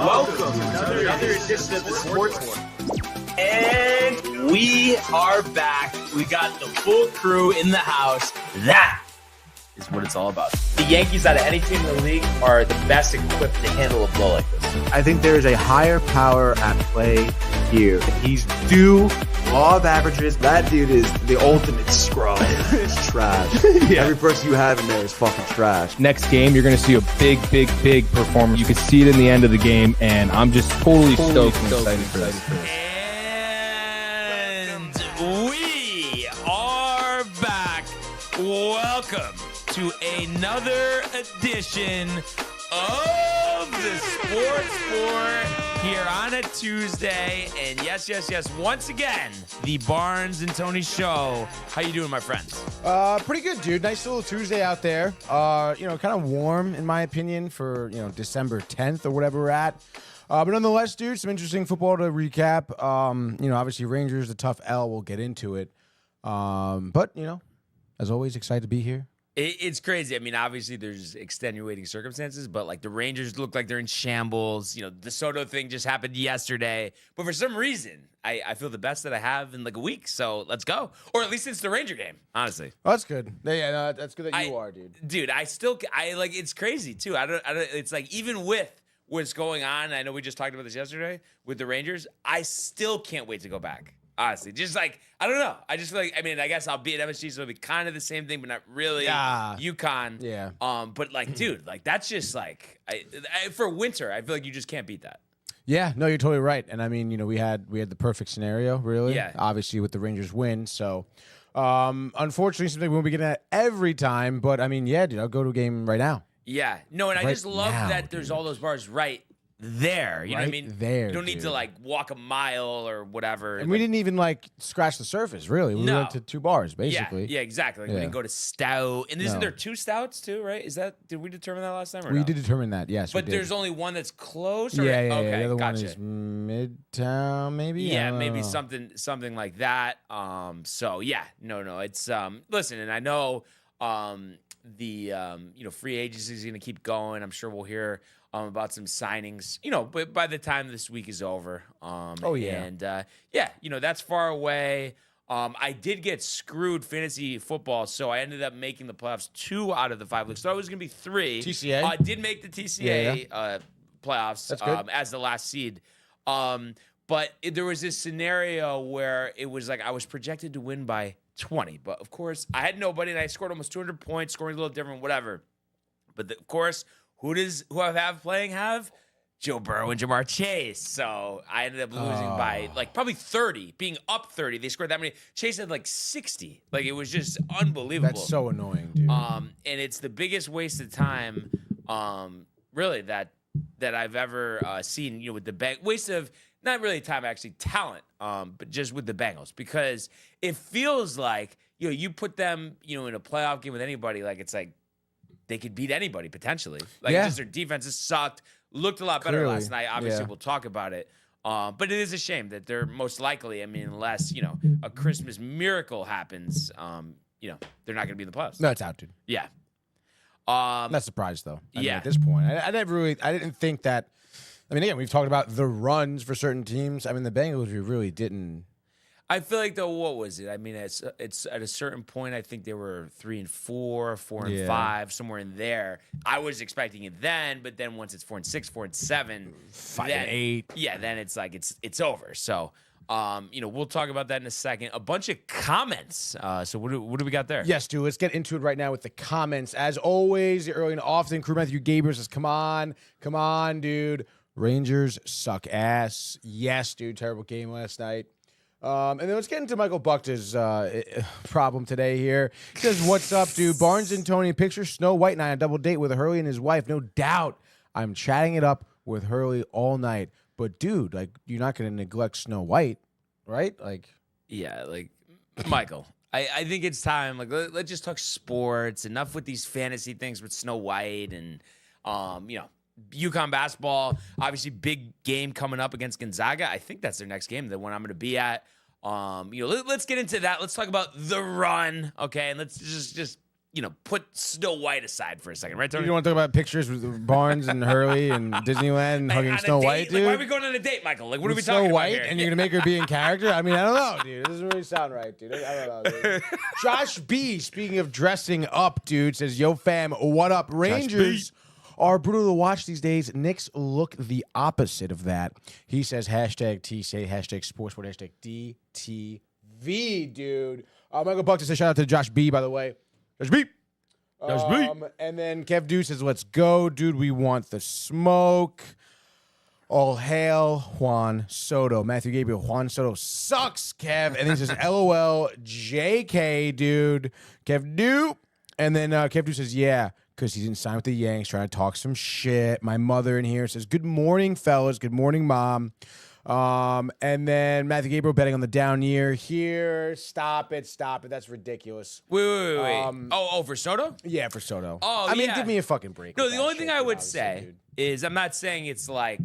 Welcome to another edition of the Sports One. And we are back. We got the full crew in the house. That is what it's all about. The Yankees, out of any team in the league, are the best equipped to handle a blow like this. I think there is a higher power at play here. He's due law of averages. That dude is the ultimate scrub. It's trash. Yeah. Every person you have in there is fucking trash. Next game, you're going to see a big performance. You can see it in the end of the game, and I'm just totally stoked and excited for this. And we are back. Welcome to another edition of the Sports Sport here on a Tuesday. And yes, once again, the Barnes and Tony Show. How you doing, my friends? Pretty good, dude. Nice little Tuesday out there. Kind of warm, in my opinion, for, December 10th or whatever we're at. But nonetheless, dude, some interesting football to recap. Obviously, Rangers, the tough L. We'll get into it. But, as always, excited to be here. It's crazy. I mean, obviously there's extenuating circumstances, but like the Rangers look like they're in shambles. The Soto thing just happened yesterday. But for some reason, I feel the best that I have in like a week. So let's go. Or at least it's the Ranger game, honestly. Oh, that's good. Yeah, no, that's good that you are, dude. Dude, it's crazy too. I don't, it's like even with what's going on, I know we just talked about this yesterday with the Rangers, I still can't wait to go back. Honestly, just like, I don't know. I just feel like, I guess I'll be at MSG, so it'll be kind of the same thing, but not really. Yeah. UConn. Yeah. But like, dude, like that's just like, for winter, I feel like you just can't beat that. Yeah, no, you're totally right. And I mean, we had the perfect scenario, really. Yeah. Obviously, with the Rangers win. So, unfortunately, something we won't be getting at every time. But I mean, yeah, dude, I'll go to a game right now. Yeah. No, and I Right just love now, that there's all those bars right there. You know what I mean? There, you don't need to like walk a mile or whatever. And we didn't even like scratch the surface, really. We went to 2 bars, basically. Yeah, exactly. Like, we didn't go to Stout. And isn't there 2 Stouts too, right? Did we determine that last time or We no? did determine that, yes. But there's only one that's close? Or Yeah. Okay, The other gotcha. one is Midtown, maybe? Yeah, I don't maybe know. something like that. So yeah, no. It's listen, and I know the free agency is going to keep going. I'm sure we'll hear about some signings, but by the time this week is over. And that's far away. I did get screwed fantasy football, so I ended up making the playoffs 2 out of the 5 leagues. So it was going to be 3. TCA? I did make the TCA playoffs That's good. as the last seed. But there was this scenario where it was like I was projected to win by 20. But, of course, I had nobody, and I scored almost 200 points, scoring a little different, whatever. But, of course, who I have playing have? Joe Burrow and Jamar Chase. So I ended up losing by like probably 30, being up 30. They scored that many. Chase had like 60. Like it was just unbelievable. That's so annoying, dude. And it's the biggest waste of time, really, that I've ever seen, with the waste of not really time, actually talent, but just with the Bengals, because it feels like, you put them, in a playoff game with anybody, like it's like they could beat anybody potentially. Like just their defenses sucked, looked a lot better Clearly. last night. Obviously, we'll talk about it. But it is a shame that they're most likely, unless, a Christmas miracle happens, they're not going to be in the playoffs. No, it's out, dude. Yeah. I'm not surprised, though. I mean, Yeah. at this point, I didn't think that. Again, we've talked about the runs for certain teams. The Bengals, we really didn't. I feel like, though, what was it? It's at a certain point, I think they were 3-4, 4-5, somewhere in there. I was expecting it then, but then once it's 4-6, 4-7, 5-8. Yeah, then it's like it's over. So, we'll talk about that in a second. A bunch of comments. So what do we got there? Yes, dude. Let's get into it right now with the comments. As always, the early and often crew Matthew Gabriel says, "Come on, dude. Rangers suck ass." Yes, dude. Terrible game last night. And then let's get into Michael Buchter's problem today here. He says, "What's up, dude? Barnes and Tony picture Snow White and I on a double date with Hurley and his wife. No doubt I'm chatting it up with Hurley all night. But, dude, like, you're not going to neglect Snow White, right? Like, yeah, like, Michael, I think it's time. Like, let's just talk sports. Enough with these fantasy things with Snow White and, UConn basketball. Obviously, big game coming up against Gonzaga. I think that's their next game, the one I'm going to be at. Let's get into that. Let's talk about the run, okay? And let's just put Snow White aside for a second, right, Tony? You don't want to talk about pictures with Barnes and Hurley and Disneyland hugging On a Snow date? White, dude? Like, why are we going on a date, Michael? Like, what are we Snow talking White, about here? and you're gonna make her be in character? I mean, I don't know, dude. It doesn't really sound right, dude. I don't know, dude. Josh B, speaking of dressing up, dude, says, "Yo, fam, what up? Rangers are brutal to watch these days. Knicks look the opposite of that." He says, hashtag TSA, hashtag sportsboard, hashtag DTV, dude. Michael Buck says, shout out to Josh B, by the way. Josh B. And then Kev Deuce says, let's go, dude. We want the smoke. All hail Juan Soto. Matthew Gabriel, Juan Soto sucks, Kev. And then he says, LOL, JK, dude. Kev Deuce. And then Kev Deuce says, yeah, because he didn't sign with the Yanks, trying to talk some shit. My mother in here says, good morning, fellas. Good morning, Mom. And then Matthew Gabriel betting on the down year here. Stop it. That's ridiculous. Wait. For Soto? Yeah, for Soto. Oh, I mean, yeah. give me a fucking break. No, with the that only shit, thing I dude, would obviously, say dude. is I'm not saying it's like,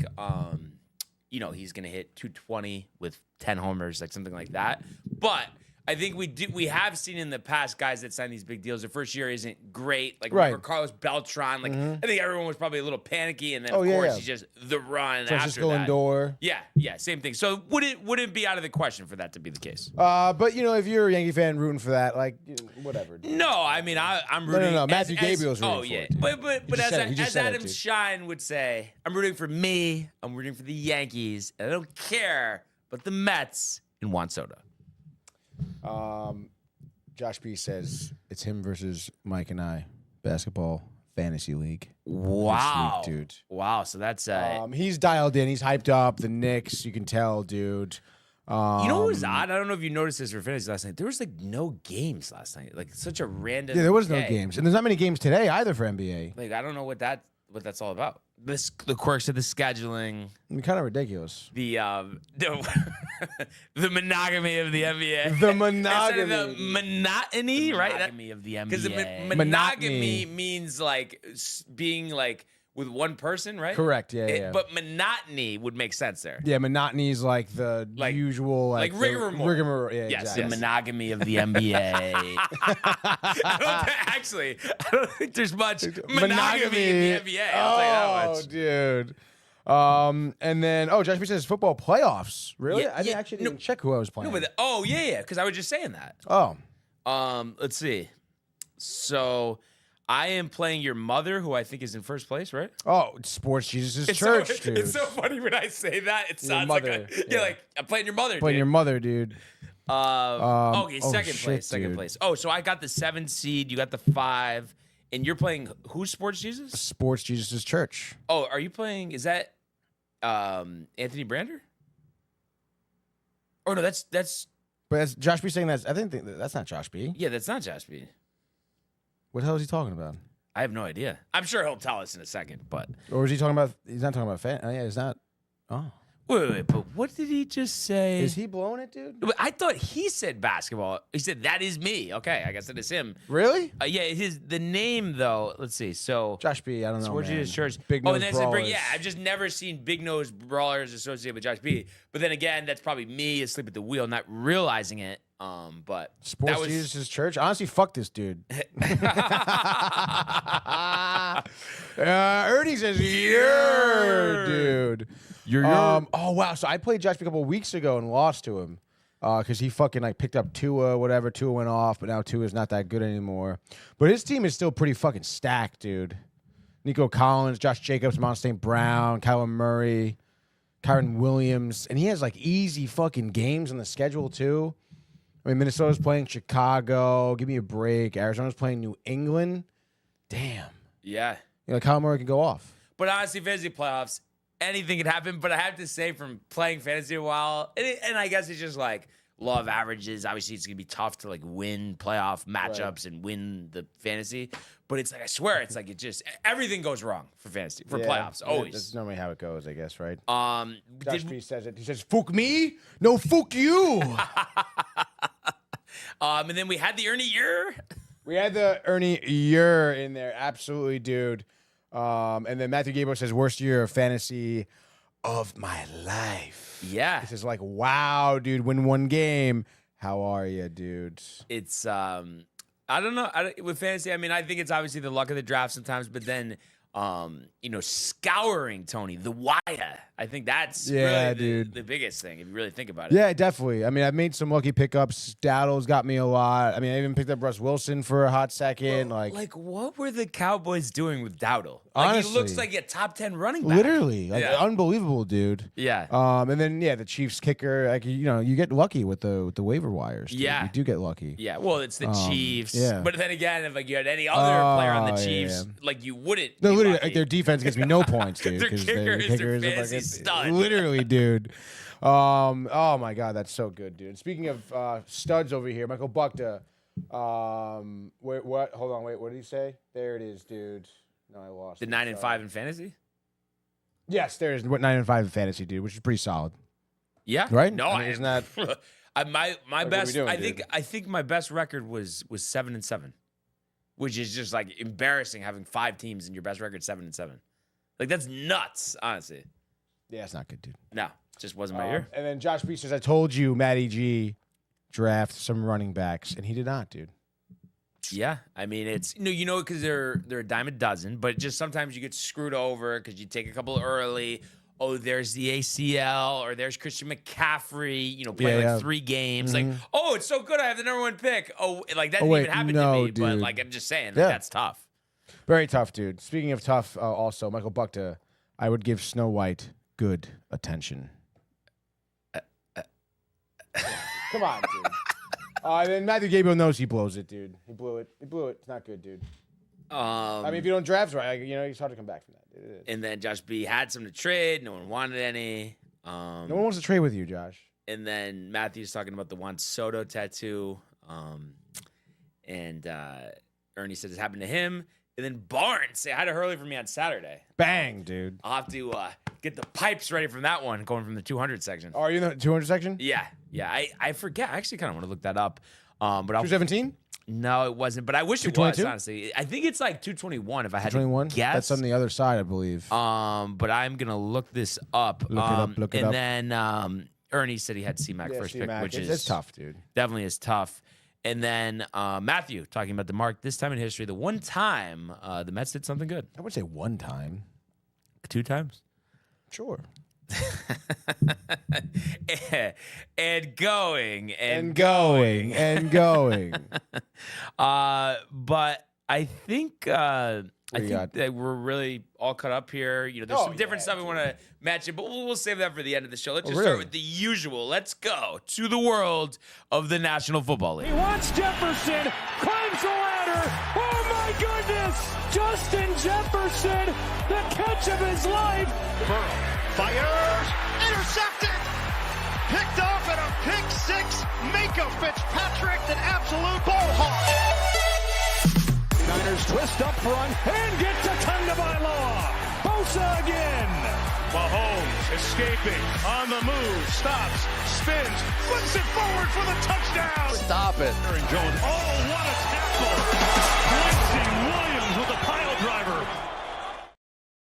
he's going to hit 220 with 10 homers, like something like that. But I think we have seen in the past guys that sign these big deals. Their first year isn't great. Like remember Carlos Beltran. Like I think everyone was probably a little panicky, and then of course he's just the run Francisco after that. Lindor. Yeah, same thing. So would it be out of the question for that to be the case? But if you're a Yankee fan rooting for that, like whatever. Dude. No, I mean I'm rooting. No. Matthew Gabriel's rooting. Oh yeah, for it, but as Adam dude. Shine would say, I'm rooting for me. I'm rooting for the Yankees, and I don't care about the Mets and Juan Soto. Josh B says it's him versus Mike and I, basketball fantasy league. Wow, this week, dude. Wow, so that's he's dialed in. He's hyped up. The Knicks, you can tell, dude. you know what was odd? I don't know if you noticed this for fantasy last night. There was like no games last night. Like such a random. Yeah, there was no day. games, and there's not many games today either for NBA. Like I don't know what that's all about. The quirks of the scheduling, I mean, kind of ridiculous. the monogamy of the NBA, The Instead of monogamy. the monotony, right? Monogamy of the Because NBA. monogamy means like being like with one person, right? Correct. Yeah. But monotony would make sense there. Yeah, monotony is like the Like- usual, like the rigmarole. Rigmarole. Yeah, Yes, exactly. The monogamy of the NBA. I don't think there's much monogamy in the NBA. I'll tell you that much. Dude. And then Josh B says football playoffs. Really? Yeah, I didn't actually even check who I was playing. No, but because I was just saying that. Oh, Let's see. So I am playing your mother, who I think is in first place, right? it's Sports Jesus' It's church, so, dude. It's so funny when I say that. It sounds like mother, like I'm playing your mother. playing dude. your mother, dude. Second shit, place. Second dude. place. Oh, so I got the 7 seed. You got the 5, and you're playing who's Sports Jesus? Sports Jesus' church. Oh, are you playing? Is that Anthony Brander? Oh no, that's But that's Josh B saying that. I think that's not Josh B. yeah, that's not Josh B. What the hell is he talking about? I have no idea. I'm sure he'll tell us in a second, but Or is he talking about? He's not talking about fan. Oh yeah, he's not. Oh, wait. But what did he just say? is he blowing it, dude? But I thought he said basketball. He said that is me. Okay, I guess it is him. Really? Yeah, the name though. Let's see. So Josh B. I don't know. Sports man. Jesus Church. Big Oh, nose and that's brawlers. yeah. I've just never seen big nose brawlers associated with Josh B. But then again, that's probably me asleep at the wheel, not realizing it. But Sports that was Jesus' church. Honestly, fuck this dude. Ernie says, "Yeah, dude." Oh wow. So I played Josh B a couple weeks ago and lost to him because he fucking like picked up Tua, whatever. Tua went off, but now Tua's not that good anymore. But his team is still pretty fucking stacked, dude. Nico Collins, Josh Jacobs, Mount St. Brown, Kyler Murray, Kyron Williams, and he has like easy fucking games on the schedule too. I mean, Minnesota's playing Chicago. Give me a break. Arizona's playing New England. Damn. yeah. Kyler Murray can go off. But honestly, fantasy playoffs, anything can happen. But I have to say, from playing fantasy a while, and I guess it's just like law of averages. Obviously, it's gonna be tough to like win playoff matchups and win the fantasy. But it's like I swear, it's like it just everything goes wrong for fantasy for playoffs always. That's normally how it goes, I guess, right? Did, Josh B says it. He says, "Fuck me, no fuck you." and then we had the Ernie year. We had the Ernie year in there, absolutely, dude. And then Matthew Gabriel says, "Worst year of fantasy of my life." Yeah, This is like, wow, dude, win one game. How are you, dude? it's I don't know. With fantasy, I mean, I think it's obviously the luck of the draft sometimes, but then, scouring, Tony, the wire. I think that's really the biggest thing if you really think about it. Yeah, definitely. I mean, I've made some lucky pickups. Dowdle's got me a lot. I mean, I even picked up Russ Wilson for a hot second. Like what were the Cowboys doing with Dowdle? Honestly, he looks like a top 10 running back. Literally, unbelievable, dude. Yeah. And then the Chiefs kicker. Like you get lucky with the waiver wires. Dude. Yeah, you do get lucky. Yeah. Well, it's the Chiefs. Yeah. But then again, if you had any other player on the Chiefs, you wouldn't. No, be literally, lucky. their defense gets me no points, dude. Their 'cause kicker is their a fantasy fucking stud. Literally, dude. Oh my God, that's so good, dude. Speaking of studs over here, Michael Buckta. Wait, what? Hold on, wait. What did he say? There it is, dude. No, I lost. The 9-5 in fantasy. Yes, there it is. 9-5 in fantasy, dude, which is pretty solid. Yeah. Right? No, I mean, isn't that my best? doing, I think my best record was 7-7, which is just like embarrassing having 5 teams and your best record 7-7. Like that's nuts, honestly. Yeah, it's not good, dude. No, just wasn't my year. And then Josh B says, I told you, Matty G, draft some running backs, and he did not, dude. Yeah, I mean it's because they're a dime a dozen, but just sometimes you get screwed over because you take a couple early. Oh, there's the ACL, or there's Christian McCaffrey. Playing 3 games. Mm-hmm. Like, oh, it's so good. I have the number 1 pick. Oh, like that didn't even happen to me. Dude. But like I'm just saying, that's tough. Very tough, dude. Speaking of tough, also Michael Buckta, I would give Snow White good attention. Come on, dude. And then Matthew Gabriel knows he blows it, dude. He blew it. It's not good, dude. I mean, if you don't draft right, it's hard to come back from that. It is. And then Josh B had some to trade. No one wanted any. No one wants to trade with you, Josh. And then Matthew's talking about the Juan Soto tattoo. And Ernie said it's happened to him. And then Barnes say hi to Hurley for me on Saturday. Bang, dude. I'll have to get the pipes ready from that one, going from the 200 section. Oh, are you in the 200 section? Yeah. I forget. I actually kind of want to look that up. But 217? No, it wasn't. But I wish it was, honestly. I think it's like 221 if I had to guess. That's on the other side, I believe. But I'm going to look this up. Look it up. And then Ernie said he had C-Mac first pick, which it's tough, dude. Definitely is tough. And then Matthew talking about the mark this time in history, the one time the Mets did something good. I would say one time. 2 times? Sure. and going. But I think that we're really all cut up here. There's some different stuff we want to match it, but we'll save that for the end of the show. Let's just start with the usual. Let's go to the world of the National Football League. He wants Jefferson, climbs the ladder. Oh my goodness! Justin Jefferson, the catch of his life. Burrow fires, intercepted, picked off at a pick 6. Minka Fitzpatrick, an absolute ball hawk. Niners twist up front and get to Tagovailoa. Bosa again. Mahomes escaping on the move, stops, spins, flips it forward for the touchdown. Stop it. Aaron Jones. Oh, what a tackle! Quincy Williams with a pile driver.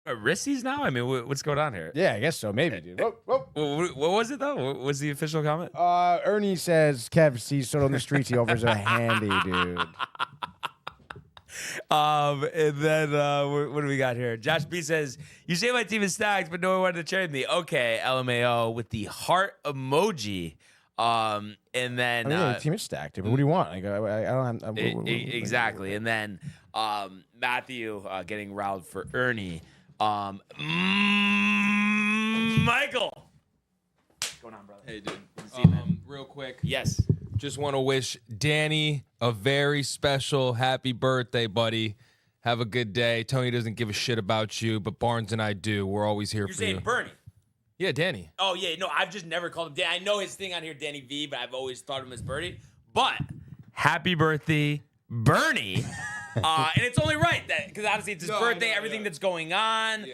Risties now? I mean, what's going on here? Yeah, I guess so. Maybe, dude. What was it, though? What was the official comment? Ernie says Kev sees Soto on the streets. He offers a handy, dude. And then what do we got here? Josh B says, you say my team is stacked, but no one wanted to trade me. Okay, LMAO with the heart emoji. And then the team is stacked, but what do you want? Like, I don't have exactly. And then Matthew getting riled for Ernie. Michael, what's going on, brother? Hey, dude. Real quick. Yes. Just want to wish Danny a very special happy birthday, buddy. Have a good day. Tony doesn't give a shit about you, but Barnes and I do. We're always here You're for saying you. Bernie. Yeah, Danny. Oh, yeah. No, I've just never called him Danny. I know his thing on here, Danny V, but I've always thought of him as Bernie. But happy birthday, Bernie. And it's only right that because honestly, it's his birthday, everything that's going on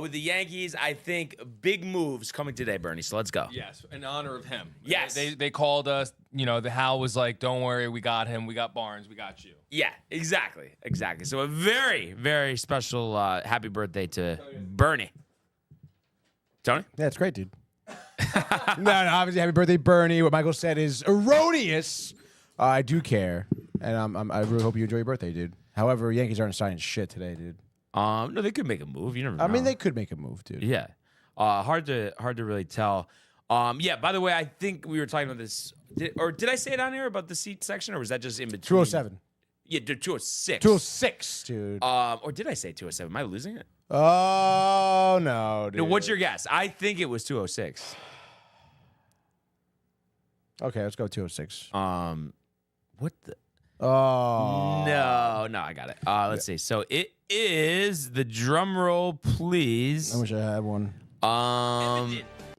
with the Yankees. I think big moves coming today, Bernie. So let's go. Yes, in honor of him. Yes. They called us. The Hal was like, don't worry, we got him. We got Barnes. We got you. Yeah, exactly. So a very, very special happy birthday to Bernie. Tony? Yeah, it's great, dude. No, obviously, happy birthday, Bernie. What Michael said is erroneous. I do care, and I really hope you enjoy your birthday, dude. However, Yankees aren't signing shit today, dude. No, they could make a move. You never know. I mean, they could make a move, dude. Yeah. Hard to really tell. Yeah, by the way, I think we were talking about this. Did I say it on here about the seat section, or was that just in between? 207. Yeah, 206. 206, dude. Or did I say 207? Am I losing it? Oh, no, dude. No, what's your guess? I think it was 206. Okay, let's go 206. What the? Oh. No, I got it. Let's see. So it is the drum roll, please. I wish I had one.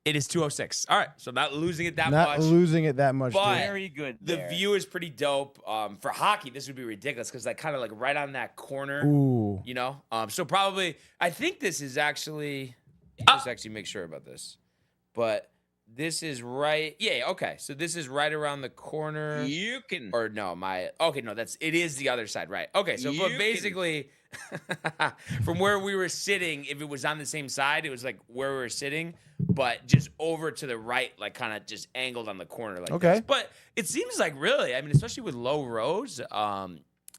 It is 206. All right, so not losing it that Not much. losing it that much, But dude. Very good. the there. view is pretty dope. For hockey, this would be ridiculous because like kind of like right on that corner. Ooh. You know. So probably I think this is actually. Just actually make sure about this, but this is right. Yeah. Okay. So this is right around the corner. You can. Or no, okay, no, it is the other side, right? Okay, so You but can- basically, from where we were sitting, if it was on the same side, it was like where we were sitting, but just over to the right, like kind of just angled on the corner, like Okay. this. But it seems like really, I mean, especially with low rows,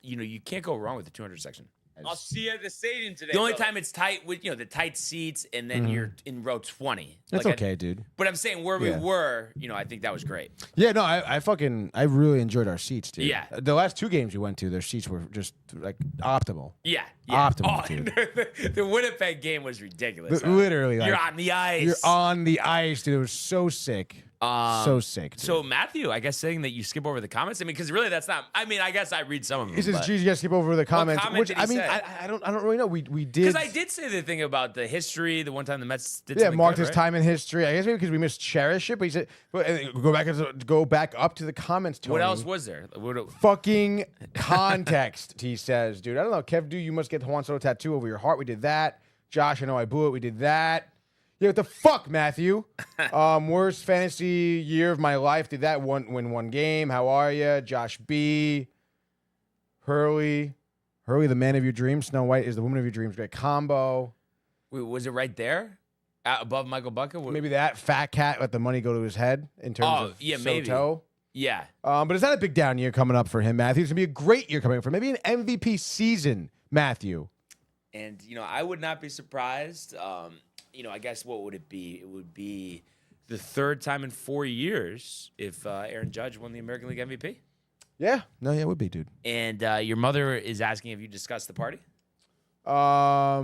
you can't go wrong with the 200 section. I'll see you at the stadium today. The only brother. time it's tight with the tight seats, and then you're in row 20. That's Like, okay, dude. But I'm saying where we Yeah. were, I think that was great. Yeah, no, I really enjoyed our seats, dude. Yeah. The last two games we went to, their seats were just like optimal. Yeah. Optimal, Oh, dude. the Winnipeg game was ridiculous. Literally, like, You're on the ice. You're on the ice, dude. It was so sick. So sick, dude. So Matthew, I guess saying that you skip over the comments. I mean, because really, that's not. I mean, I guess I read some of them. He says, "Geez, you guys skip over the comments." comment Which did he I mean, say? I don't really know. We did Because I did say the thing about the history. The one time the Mets did. Yeah, something marked good, his right? time in history. I guess maybe because we mischerish it. But he said, go back up to the comments. Tony. What else was there? Fucking context, he says, dude. I don't know. Kev, you must get the Juan Soto tattoo over your heart. We did that. Josh, I know I blew it. We did that. Yeah, what the fuck, Matthew? Worst fantasy year of my life. Did that win one game? How are you? Josh B. Hurley, the man of your dreams. Snow White is the woman of your dreams. Great combo. Wait, was it right there, above Michael Bucka? Maybe that fat cat let the money go to his head in terms of yeah, Soto. maybe. Yeah. But it's not a big down year coming up for him, Matthew. It's gonna be a great year coming up for him. Maybe an MVP season, Matthew. And I would not be surprised. I guess what would it be? It would be the third time in 4 years if Aaron Judge won the American League MVP. Yeah, no, yeah, it would be, dude. And your mother is asking if you discussed the party. I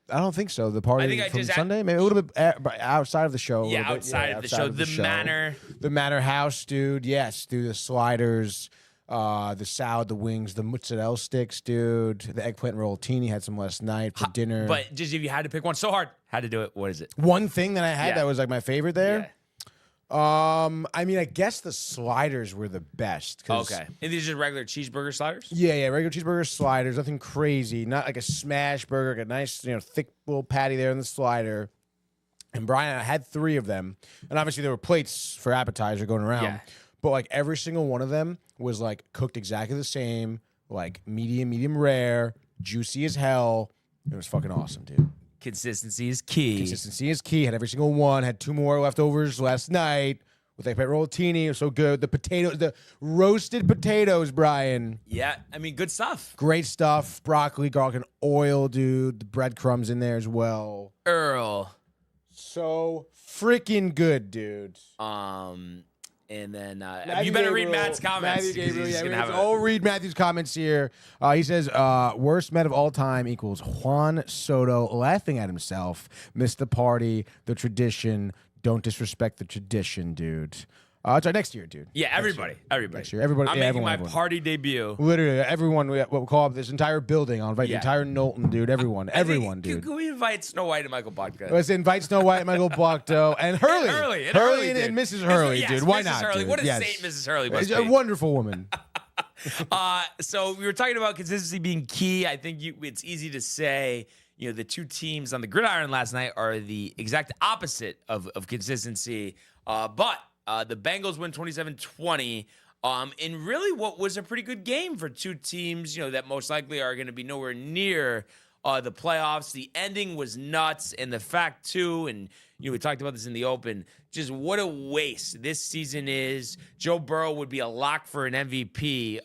don't think so. The party I think I from just Sunday, maybe a little bit outside of the show. a Yeah, little bit. outside of the show. The Manor. The Manor House, dude. Yes, dude. The sliders, the salad, the wings, the mozzarella sticks, dude. The eggplant rollatini, had some last night for dinner. But just if you had to pick one, so hard, had to do it. What is it? One thing that I had Yeah. that was like my favorite there. Yeah. I mean, I guess the sliders were the best. 'Cause- Okay. And these are just regular cheeseburger sliders? Yeah, regular cheeseburger sliders, nothing crazy, not like a smash burger, like a nice, thick little patty there in the slider. And Brian, I had 3 of them, and obviously there were plates for appetizer going around. Yeah. But like every single one of them was like cooked exactly the same, like medium rare, juicy as hell. It was fucking awesome, dude. Consistency is key. Consistency is key. Had every single one. Had 2 more leftovers last night with eggplant rollatini. It was so good. The potatoes, the roasted potatoes, Brian. Yeah, I mean, good stuff. Great stuff. Broccoli, garlic, and oil, dude. The breadcrumbs in there as well. Earl. So freaking good, dude. And then Matthew you better Gabriel, read Matt's comments. Matthew 'cause Gabriel, he's yeah, gonna let's have all read Matthew's comments here. He says, worst Met of all time equals Juan Soto laughing at himself. Missed the party, the tradition. Don't disrespect the tradition, dude. It's our next year, dude. Yeah, everybody. Next year. Everybody. I'm yeah, making everyone, my party debut. Literally, everyone. What we'll call up this entire building. I'll invite the Yeah. entire Knowlton, dude. Everyone. Everyone, dude. Can we invite Snow White and Michael Bodka? Let's invite Snow White, Michael Buckto, and Hurley. Hurley, and dude. Mrs. Hurley, Yes, dude. Why Mrs. not? Hurley. Dude? What a Yes. saint Mrs. Hurley must She's a be. wonderful woman. So we were talking about consistency being key. I think it's easy to say, the two teams on the gridiron last night are the exact opposite of consistency. But the Bengals win 27-20 in really what was a pretty good game for two teams, that most likely are going to be nowhere near the playoffs. The ending was nuts, and the fact too, and we talked about this in the open. Just what a waste this season is. Joe Burrow would be a lock for an MVP.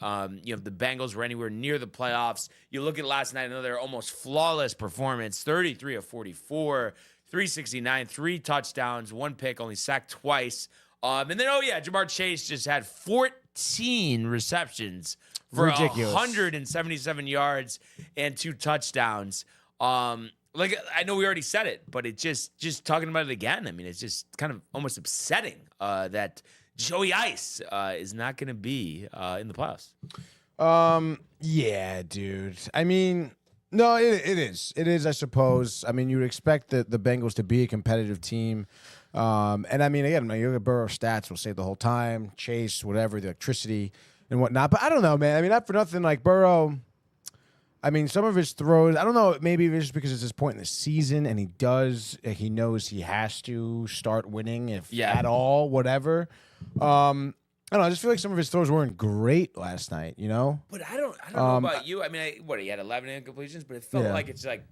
If the Bengals were anywhere near the playoffs. You look at last night, another almost flawless performance: 33 of 44, 369, 3 touchdowns, 1 pick, only sacked twice. And then, Jamar Chase just had 14 receptions for Ridiculous. 177 yards and 2 touchdowns. I know we already said it, but it just talking about it again. I mean, it's just kind of almost upsetting that Joey Ice is not going to be in the playoffs. Yeah, dude. I mean, no, it is. It is, I suppose. I mean, you would expect the Bengals to be a competitive team. And I mean, again, you look at Burrow's stats, we'll say the whole time, Chase, whatever, the electricity and whatnot. But I don't know, man. I mean, not for nothing, like Burrow, I mean, some of his throws, I don't know, maybe it's just because it's this point in the season and he knows he has to start winning, if at all, whatever. I don't know, I just feel like some of his throws weren't great last night, But I don't know about you. I mean, he had 11 incompletions, but it felt like it's like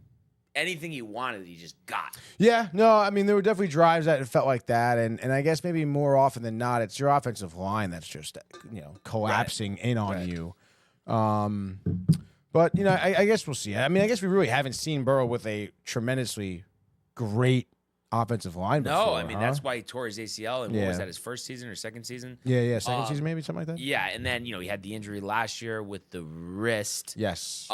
anything he wanted, he just got. Yeah, no, I mean, there were definitely drives that it felt like that, and I guess maybe more often than not, it's your offensive line that's just, collapsing in on you. But, I guess we'll see. I mean, I guess we really haven't seen Burrow with a tremendously great offensive line before. No, I mean, that's why he tore his ACL, and what was that, his first season or second season? Yeah, second season maybe, something like that? Yeah, and then, he had the injury last year with the wrist. Yes.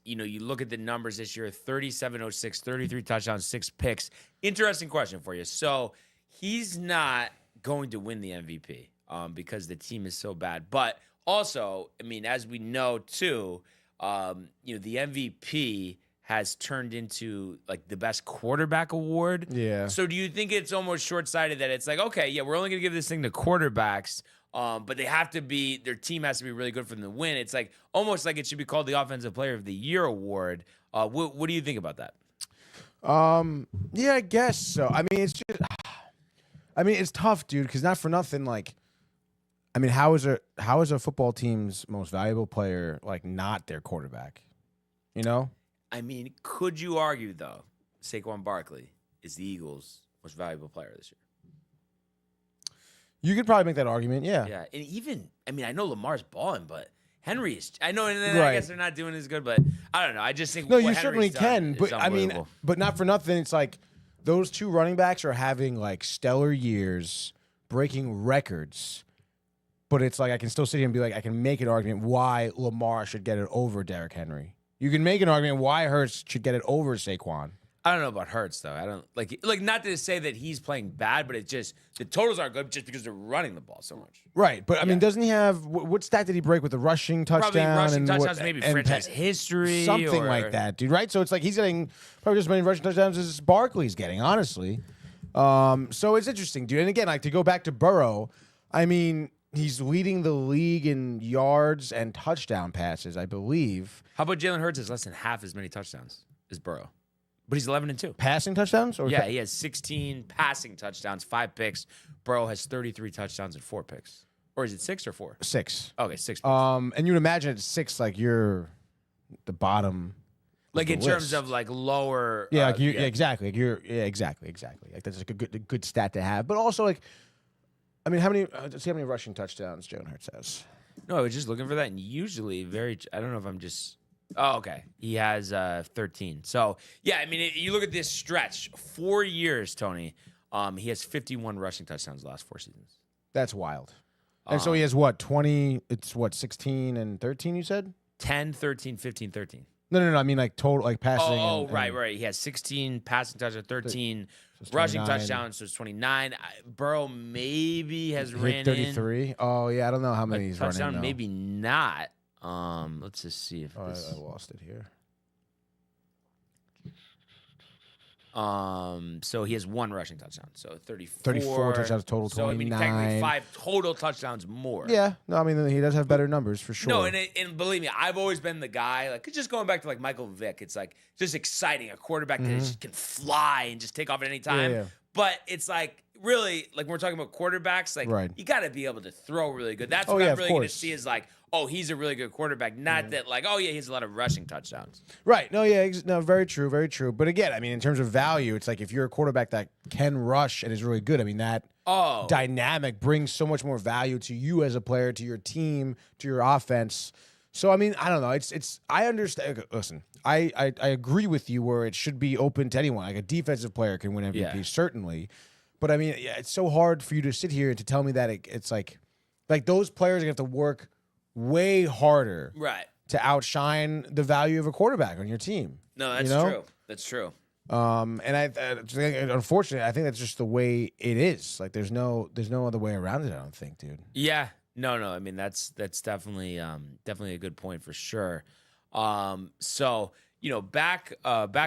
You look at the numbers this year, 37-06, 33 touchdowns, 6 picks. Interesting question for you. So he's not going to win the MVP because the team is so bad. But also, I mean, as we know too, the MVP has turned into like the best quarterback award. Yeah. So do you think it's almost short-sighted that it's like, okay, yeah, we're only going to give this thing to quarterbacks, but their team has to be really good for them to win. It's like almost like it should be called the Offensive Player of the Year award. What do you think about that? Yeah, I guess so. I mean, it's tough, dude, because not for nothing, like, I mean, how is a football team's most valuable player like not their quarterback? I mean, could you argue though, Saquon Barkley is the Eagles' most valuable player this year? You could probably make that argument, yeah. Yeah, and even, I mean, I know Lamar's balling, but Henry is, I know, and Right. I guess they're not doing as good, but I don't know. I just think No, what you Henry's certainly done can, is but I mean, unbelievable. but not for nothing. It's like those two running backs are having like stellar years, breaking records. But it's like I can still sit here and be like, I can make an argument why Lamar should get it over Derrick Henry. You can make an argument why Hurts should get it over Saquon. I don't know about Hurts though. I don't like not to say that he's playing bad, but it's just the totals aren't good just because they're running the ball so much. Right, but I mean, doesn't he have what stat did he break with the rushing touchdown? Probably rushing and touchdowns, maybe and franchise history, something or like that, dude. Right, so it's like he's getting probably just as many rushing touchdowns as Barkley's getting, honestly. So it's interesting, dude. And again, like to go back to Burrow, I mean, he's leading the league in yards and touchdown passes, I believe. How about Jalen Hurts has less than half as many touchdowns as Burrow, but he's 11-2. Passing touchdowns? Or Yeah, he has 16 passing touchdowns, 5 picks. Burrow has 33 touchdowns and 4 picks. Or is it 6 or 4? 6. Okay, 6 picks. And you would imagine at 6, like you're the bottom. Like the in terms list. of like lower. Yeah, like exactly. Like you're, exactly. Like that's like a good stat to have. But also, like, I mean, how many? Let's see how many rushing touchdowns Jalen Hurts has. No, I was just looking for that, and usually I don't know if I'm just. Oh, okay. He has 13. So yeah, I mean, you look at this stretch, 4 years, Tony. He has 51 rushing touchdowns the last 4 seasons. That's wild. And so he has what? 20? It's what? 16 and 13. You said 10, 13, 15, 13. No. I mean, like total, like passing. Oh, and, right. He has 16 passing touchdowns, 13 it's rushing 29. touchdowns, so it's 29. Burrow maybe has Hit ran 33. Oh yeah, I don't know how in many a he's running. touchdown, Though. maybe not. Let's just see if Oh, this. I lost it here. So he has 1 rushing touchdown, so 34. 34 touchdowns total, So I mean, 29. technically 5 total touchdowns more. Yeah, no, I mean he does have better numbers for sure. No, and believe me, I've always been the guy, like, just going back to, like, Michael Vick, it's, like, just exciting, a quarterback that just can fly and just take off at any time. Yeah. But it's, like, really, like, when we're talking about quarterbacks, like, Right. you got to be able to throw really good. That's Oh, what yeah, I'm of really going to course. see is, like, oh, he's a really good quarterback. Not that like, oh yeah, he has a lot of rushing touchdowns. Right. No, yeah, no, very true, very true. But again, I mean, in terms of value, it's like if you're a quarterback that can rush and is really good, I mean, that dynamic brings so much more value to you as a player, to your team, to your offense. So I mean, I don't know. It's I understand. Listen, I agree with you where it should be open to anyone. Like a defensive player can win MVP, certainly. But I mean, yeah, it's so hard for you to sit here and to tell me that it's like those players are gonna have to work way harder, right, to outshine the value of a quarterback on your team. No, that's true. That's true. And unfortunately, I think that's just the way it is. Like, there's no other way around it. I don't think, dude. Yeah. No. I mean, that's definitely a good point for sure. So back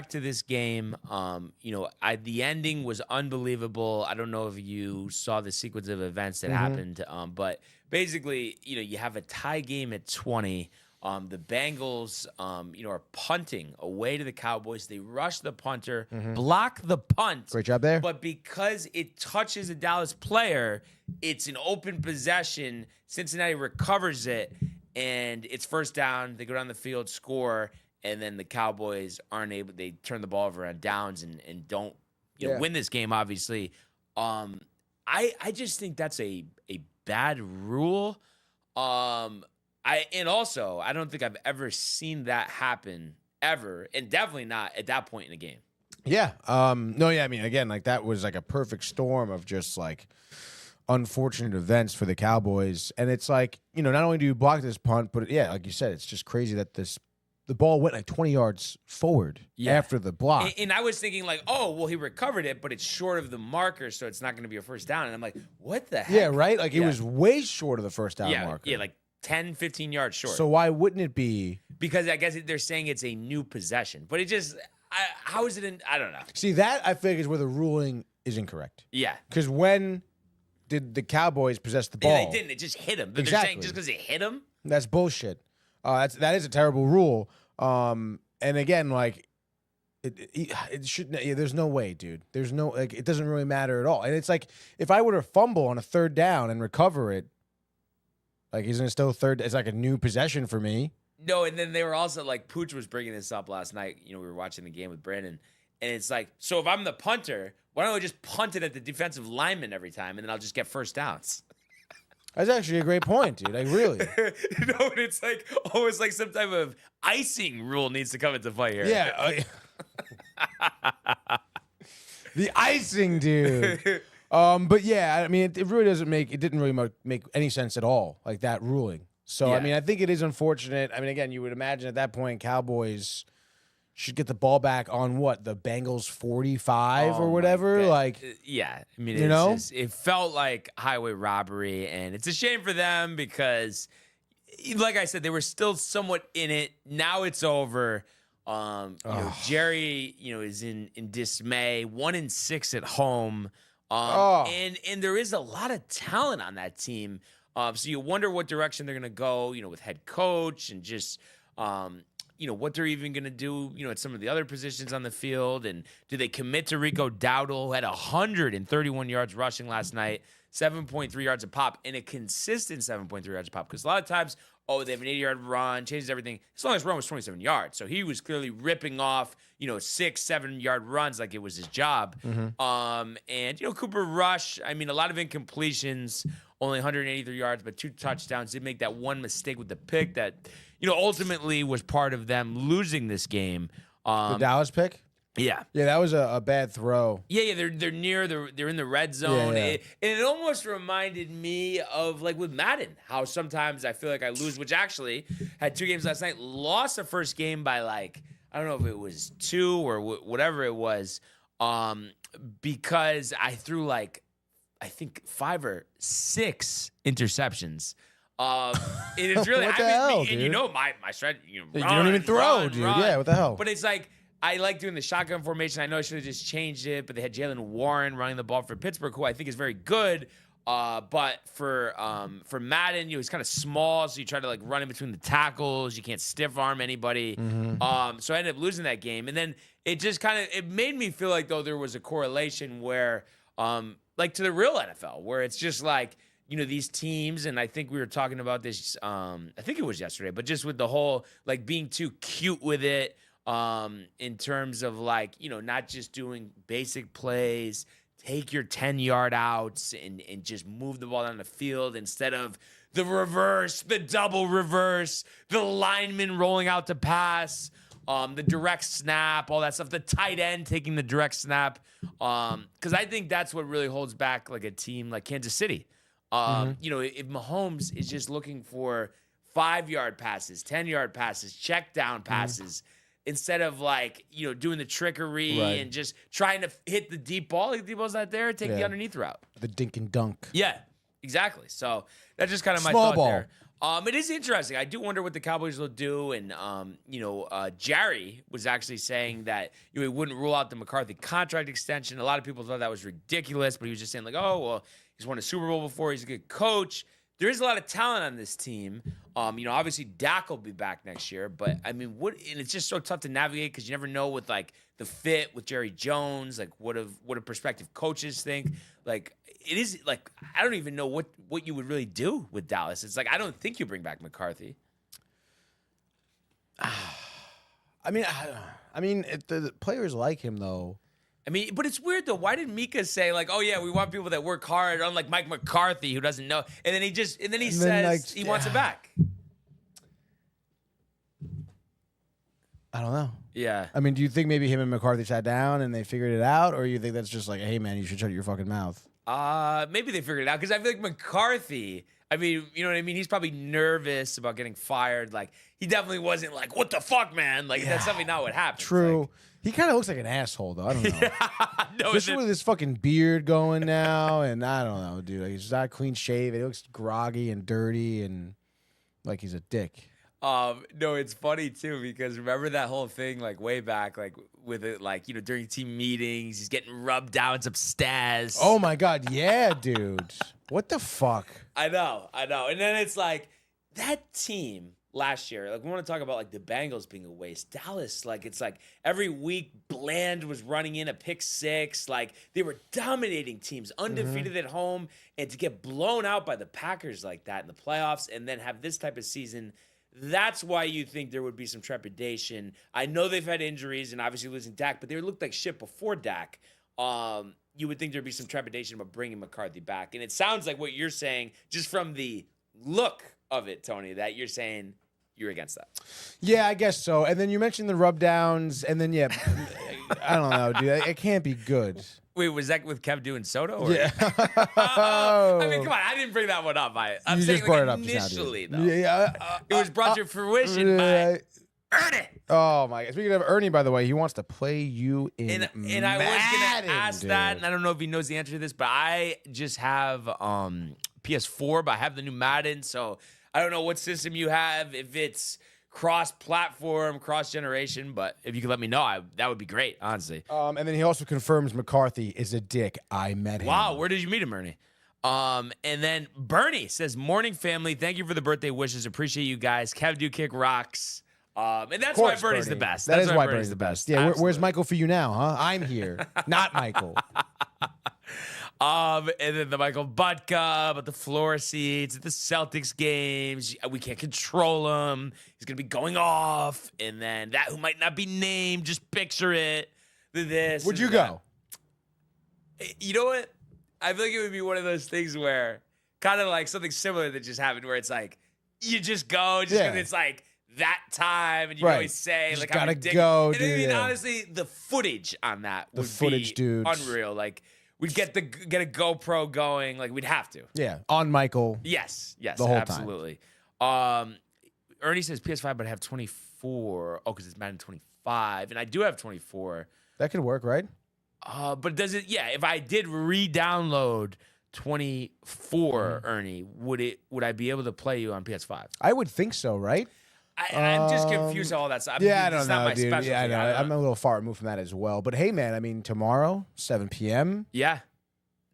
to this game. The ending was unbelievable. I don't know if you saw the sequence of events that happened, but basically, you have a tie game at 20. The Bengals, are punting away to the Cowboys. They rush the punter, block the punt. Great job there. But because it touches a Dallas player, it's an open possession. Cincinnati recovers it, and it's first down. They go down the field, score, and then the Cowboys aren't able. They turn the ball over on downs and don't win this game. Obviously, I just think that's a bad rule. I don't think I've ever seen that happen ever, and definitely not at that point in the game. Yeah. I mean, again, like that was like a perfect storm of just like unfortunate events for the Cowboys. And it's like, not only do you block this punt, but yeah, like you said, it's just crazy that the ball went like 20 yards forward after the block. And I was thinking like, oh, well, he recovered it, but it's short of the marker, so it's not going to be a first down. And I'm like, what the heck? Yeah, right? Like it was way short of the first down marker. Yeah, like 10, 15 yards short. So why wouldn't it be? Because I guess they're saying it's a new possession. But it just, how is it I don't know. See, that I think is where the ruling is incorrect. Yeah. Because when did the Cowboys possess the ball? Yeah, they didn't. It just hit him. But they're saying just because it hit him? That's bullshit. That is a terrible rule. And again, like, it should. Yeah, there's no way, dude. There's no, like, it doesn't really matter at all. And it's like, if I were to fumble on a third down and recover it, like, isn't it still third? It's like a new possession for me. No, and then they were also like, Pooch was bringing this up last night. We were watching the game with Brandon, and it's like, so if I'm the punter, why don't I just punt it at the defensive lineman every time, and then I'll just get first downs? That's actually a great point, dude. Like, really. And it's like almost like some type of icing rule needs to come into play here. Yeah. The icing, dude. But yeah, I mean, it really it didn't really make any sense at all, like that ruling. So, yeah. I mean, I think it is unfortunate. I mean, again, you would imagine at that point, Cowboys should get the ball back on what, the Bengals 45 or whatever. Like, yeah, I mean, it felt like highway robbery, and it's a shame for them because, like I said, they were still somewhat in it. Now it's over. Jerry, is in dismay. 1-6 at home. And there is a lot of talent on that team. So you wonder what direction they're going to go, with head coach and just, what they're even going to do, at some of the other positions on the field. And do they commit to Rico Dowdle, who had 131 yards rushing last night, 7.3 yards a pop, and a consistent 7.3 yards a pop? Because a lot of times, they have an 80-yard run, changes everything. His longest run was 27 yards. So he was clearly ripping off, 6-7 yard runs like it was his job. And, Cooper Rush, I mean, a lot of incompletions, only 183 yards, but 2 touchdowns. Did make that one mistake with the pick that, ultimately was part of them losing this game. The Dallas pick? Yeah. Yeah, that was a bad throw. Yeah, they're in the red zone. Yeah. It almost reminded me of, like, with Madden, how sometimes I feel like I lose, which actually had 2 games last night, lost the first game by, like, I don't know if it was 2 or whatever it was, because I threw, like, I think 5 or 6 interceptions. And it's really, what the hell, dude? And my strategy, you don't even throw, dude. Run. Yeah, what the hell? But it's like, I like doing the shotgun formation. I know I should have just changed it, but they had Jalen Warren running the ball for Pittsburgh, who I think is very good. But for Madden, he's kind of small, so you try to like run in between the tackles. You can't stiff arm anybody. So I ended up losing that game, and then it just it made me feel like though there was a correlation where, like to the real NFL, where it's just like, these teams, and I think we were talking about this, I think it was yesterday, but just with the whole, like, being too cute with it, in terms of, like, not just doing basic plays, take your 10-yard outs and just move the ball down the field instead of the reverse, the double reverse, the lineman rolling out to pass, the direct snap, all that stuff, the tight end taking the direct snap. Because I think that's what really holds back, like, a team like Kansas City. If Mahomes is just looking for 5-yard passes, 10-yard passes, check down passes, instead of, like, doing the trickery and just trying to hit the deep ball. Like, the deep ball's not there, take the underneath route. The dink and dunk. Yeah, exactly. So that's just kind of my Small thought ball. there. It is interesting. I do wonder what the Cowboys will do. And, Jerry was actually saying that he wouldn't rule out the McCarthy contract extension. A lot of people thought that was ridiculous, but he was just saying, like, oh, well, he's won a Super Bowl before. He's a good coach. There is a lot of talent on this team. Obviously Dak will be back next year, but I mean, and it's just so tough to navigate because you never know with, like, the fit with Jerry Jones, like what do prospective coaches think? Like, it is, like, I don't even know what you would really do with Dallas. It's like, I don't think you bring back McCarthy. I mean, if the players like him though. I mean, but it's weird though. Why did Mika say, like, oh yeah, we want people that work hard, unlike Mike McCarthy who doesn't know, and then he says, like, he wants it back. I don't know. Yeah. I mean, do you think maybe him and McCarthy sat down and they figured it out, or you think that's just like, hey man, you should shut your fucking mouth? Maybe they figured it out because I feel like McCarthy, I mean, you know what I mean? He's probably nervous about getting fired. Like, he definitely wasn't like, what the fuck, man? Like, that's definitely not what happened. True. Like, he kind of looks like an asshole, though. I don't know. no, Especially with his fucking beard going now, and I don't know, dude. Like, he's not clean shaven. He looks groggy and dirty, and like he's a dick. No, it's funny too because remember that whole thing, like, way back, like, with it, like, during team meetings, he's getting rubbed down some stairs. Oh my god, yeah, dude. What the fuck? I know. And then it's like that team last year, like, we want to talk about, like, the Bengals being a waste. Dallas, like, it's like every week Bland was running in a pick six. Like, they were dominating teams, undefeated at home, and to get blown out by the Packers like that in the playoffs and then have this type of season, that's why you think there would be some trepidation. I know they've had injuries and obviously losing Dak, but they looked like shit before Dak. You would think there'd be some trepidation about bringing McCarthy back. And it sounds like what you're saying, just from the look of it, Tony, that you're saying you're against that. Yeah, I guess so. And then you mentioned the rub downs, and then, yeah, I don't know, dude. It can't be good. Wait, was that with Kev doing Soto? Or? Yeah. I mean, come on. I didn't bring that one up. I'm You saying, just brought like, it up just now, initially, dude. though. Yeah, It was brought to fruition by Ernie. Oh my God! Speaking of Ernie, by the way, he wants to play you in And I was going Madden, to ask dude. that, and I don't know if he knows the answer to this, but I just have PS4, but I have the new Madden, so I don't know what system you have, if it's cross-platform, cross-generation, but if you could let me know, that would be great, honestly. And then he also confirms McCarthy is a dick. I met him. Wow, where did you meet him, Ernie? And then Bernie says, morning family, thank you for the birthday wishes. Appreciate you guys. Kev do kick rocks. And that's why Bernie's the best. That's That's why Bernie's the best. Yeah, where's Absolutely. Michael for you now, huh? I'm here, not Michael. And then the Michael Butka about the floor seats at the Celtics games. We can't control him. He's going to be going off. And then that who might not be named, just picture it. This. Would and you that. go? You know what? I feel like it would be one of those things where kind of like something similar that just happened where it's like, you just go just because it's like that time and you Right. always say Just like gotta how ridiculous. go, And I dude, mean, yeah. honestly, the footage on that would footage, be dude. unreal. Like we'd get a GoPro going. Like we'd have to. Yeah, on Michael. Yes, The whole time. absolutely. Ernie says PS5, but I have 24. Oh, because it's Madden 25, and I do have 24. That could work, right? But does it? Yeah, if I did re-download 24, Ernie, would I be able to play you on PS5? I would think so, right? I'm just confused all that stuff. Yeah, I It's don't not know, my dude. specialty. Yeah, I know. don't I'm a little far removed from that as well. But hey, man, I mean, tomorrow, 7 p.m., Yeah.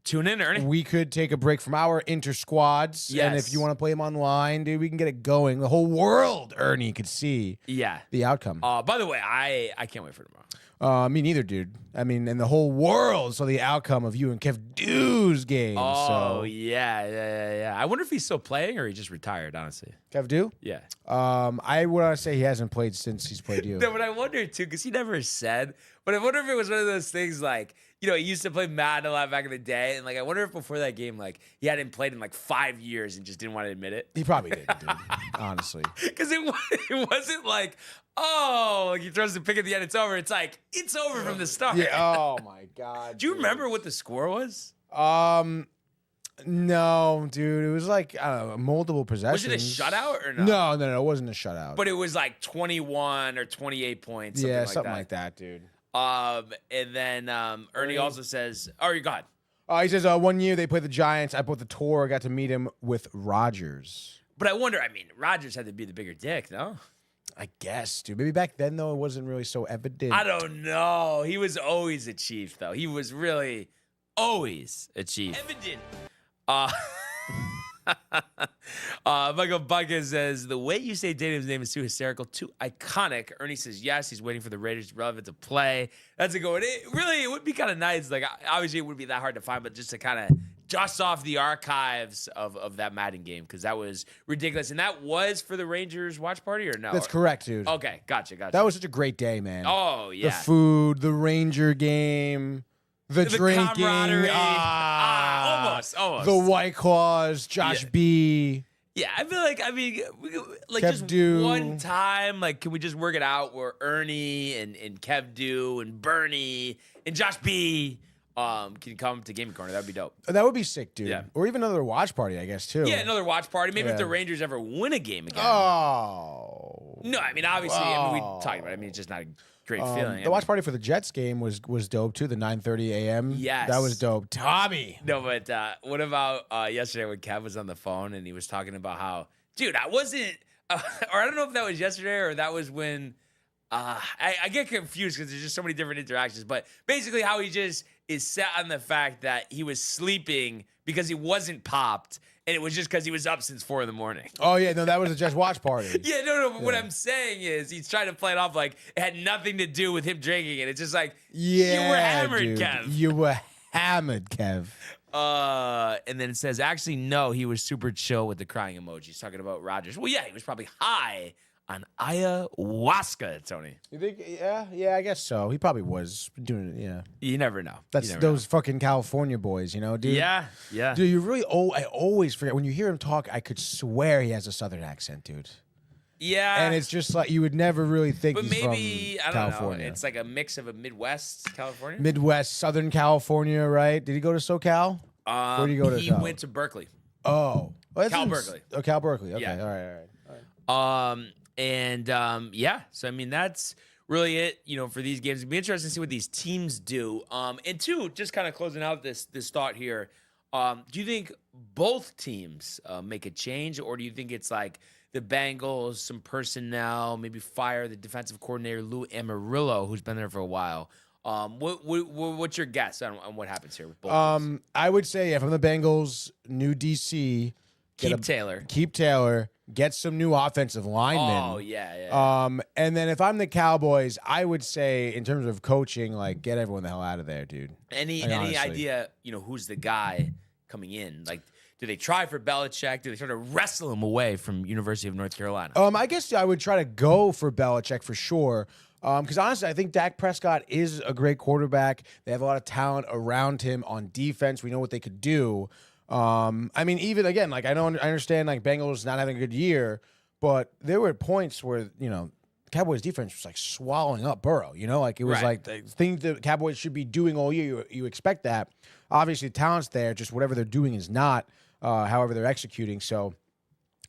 Tune in, Ernie. we could take a break from our inter-squads. And Yes. if you want to play them online, dude, we can get it going. The whole world, Ernie, could see Yeah. the outcome. By the way, I can't wait for tomorrow. Me neither, dude. I mean, and the whole world saw the outcome of you and Kev Dew's game. Oh, so. yeah. I wonder if he's still playing or he just retired, honestly. Kev Dew? Yeah. I would want to say he hasn't played since he's played you. No, but I wonder, too, because he never said, but I wonder if it was one of those things like, he used to play Madden a lot back in the day, and, like, I wonder if before that game, like, he hadn't played in, like, 5 years and just didn't want to admit it. He probably did, dude. Honestly. Because it wasn't like, oh, like he throws the pick at the end, it's over. It's like, it's over from the start. Yeah. Oh, my God. Do you remember what the score was? No, dude. It was like, I don't know, multiple possessions. Was it a shutout or no? No. It wasn't a shutout. But it was like 21 or 28 points. Something like that, dude. And then Ernie also says, oh, you got. He says, 1 year they played the Giants. I put the tour. I got to meet him with Rodgers. But I wonder, Rodgers had to be the bigger dick, no? I guess, dude. Maybe back then, though, it wasn't really so evident. I don't know. He was always a Chief, though. He was really always a Chief. Evident. Michael Bucket says, the way you say Daniel's name is too hysterical, too iconic. Ernie says, yes, he's waiting for the Raiders relevant to play. That's a good one. It would be kind of nice. Like, obviously, it wouldn't be that hard to find, but just to kind of dust off the archives of that Madden game, because that was ridiculous. And that was for the Rangers watch party, or no? That's correct, dude. Okay, gotcha. That was such a great day, man. Oh, yeah. The food, the Ranger game, the drinking. Camaraderie. Almost. The White Claws, Josh B. Yeah, I feel like, like Kev just Dew. one time, like, can we just work it out where Ernie and Kev Dew and Bernie and Josh B can come to Gaming Corner? That'd be dope. That would be sick, dude. Yeah. Or even another watch party, I guess, too. Yeah, another watch party. Maybe if Yeah. the Rangers ever win a game again. Oh. No, obviously, we talked about it. It's just not a great feeling. The watch party for the Jets game was dope, too. The 9:30 a.m. Yes. That was dope. Tommy. No, but what about yesterday when Kev was on the phone and he was talking about how, dude, I wasn't, or I don't know if that was yesterday or that was when, I get confused because there's just so many different interactions, but basically how he just is set on the fact that he was sleeping because he wasn't popped, and it was just because he was up since 4 a.m. Oh, yeah. No, that was a Jets watch party. Yeah, no. But what I'm saying is he's trying to play it off like it had nothing to do with him drinking it. It's just like, Yeah, you were hammered, dude. Kev. You were hammered, Kev. And then it says, actually, no, he was super chill with the crying emojis, talking about Rodgers. Well, yeah, he was probably high on ayahuasca, Tony. You think? Yeah, I guess so. He probably was doing it. Yeah, You never know. that's You never those fucking California boys, dude. know. Yeah. Dude, you really. I always forget when you hear him talk. I could swear he has a Southern accent, dude. Yeah. And it's just like you would never really think but he's maybe, from I don't California. know. It's like a mix of a Midwest California. Midwest, Southern California, right? Did he go to SoCal? Where did he go to? He college? went to Berkeley. Oh, that's Cal in- Berkeley. Oh, Cal Berkeley. Okay, Yeah. all right. Yeah. So, that's really it, for these games. It'd be interesting to see what these teams do. And two, just kind of closing out this thought here. Do you think both teams make a change, or do you think it's like the Bengals, some personnel, maybe fire the defensive coordinator, Lou Amarillo, who's been there for a while? What's your guess on what happens here with both teams? I would say if I'm the Bengals, new DC, Keep Taylor. keep Taylor, get some new offensive linemen. Oh, yeah. And then if I'm the Cowboys, I would say in terms of coaching, like get everyone the hell out of there, dude. Any honestly. idea, who's the guy coming in? Like, do they try for Belichick? Do they try to wrestle him away from University of North Carolina? I guess I would try to go for Belichick for sure. Because honestly, I think Dak Prescott is a great quarterback. They have a lot of talent around him on defense. We know what they could do. Even again, like I understand like Bengals not having a good year, but there were points where Cowboys defense was like swallowing up Burrow. Like it was like the thing the Cowboys should be doing all year. You expect that. Obviously, talent's there. Just whatever they're doing is not. However, they're executing. So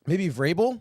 maybe Vrabel.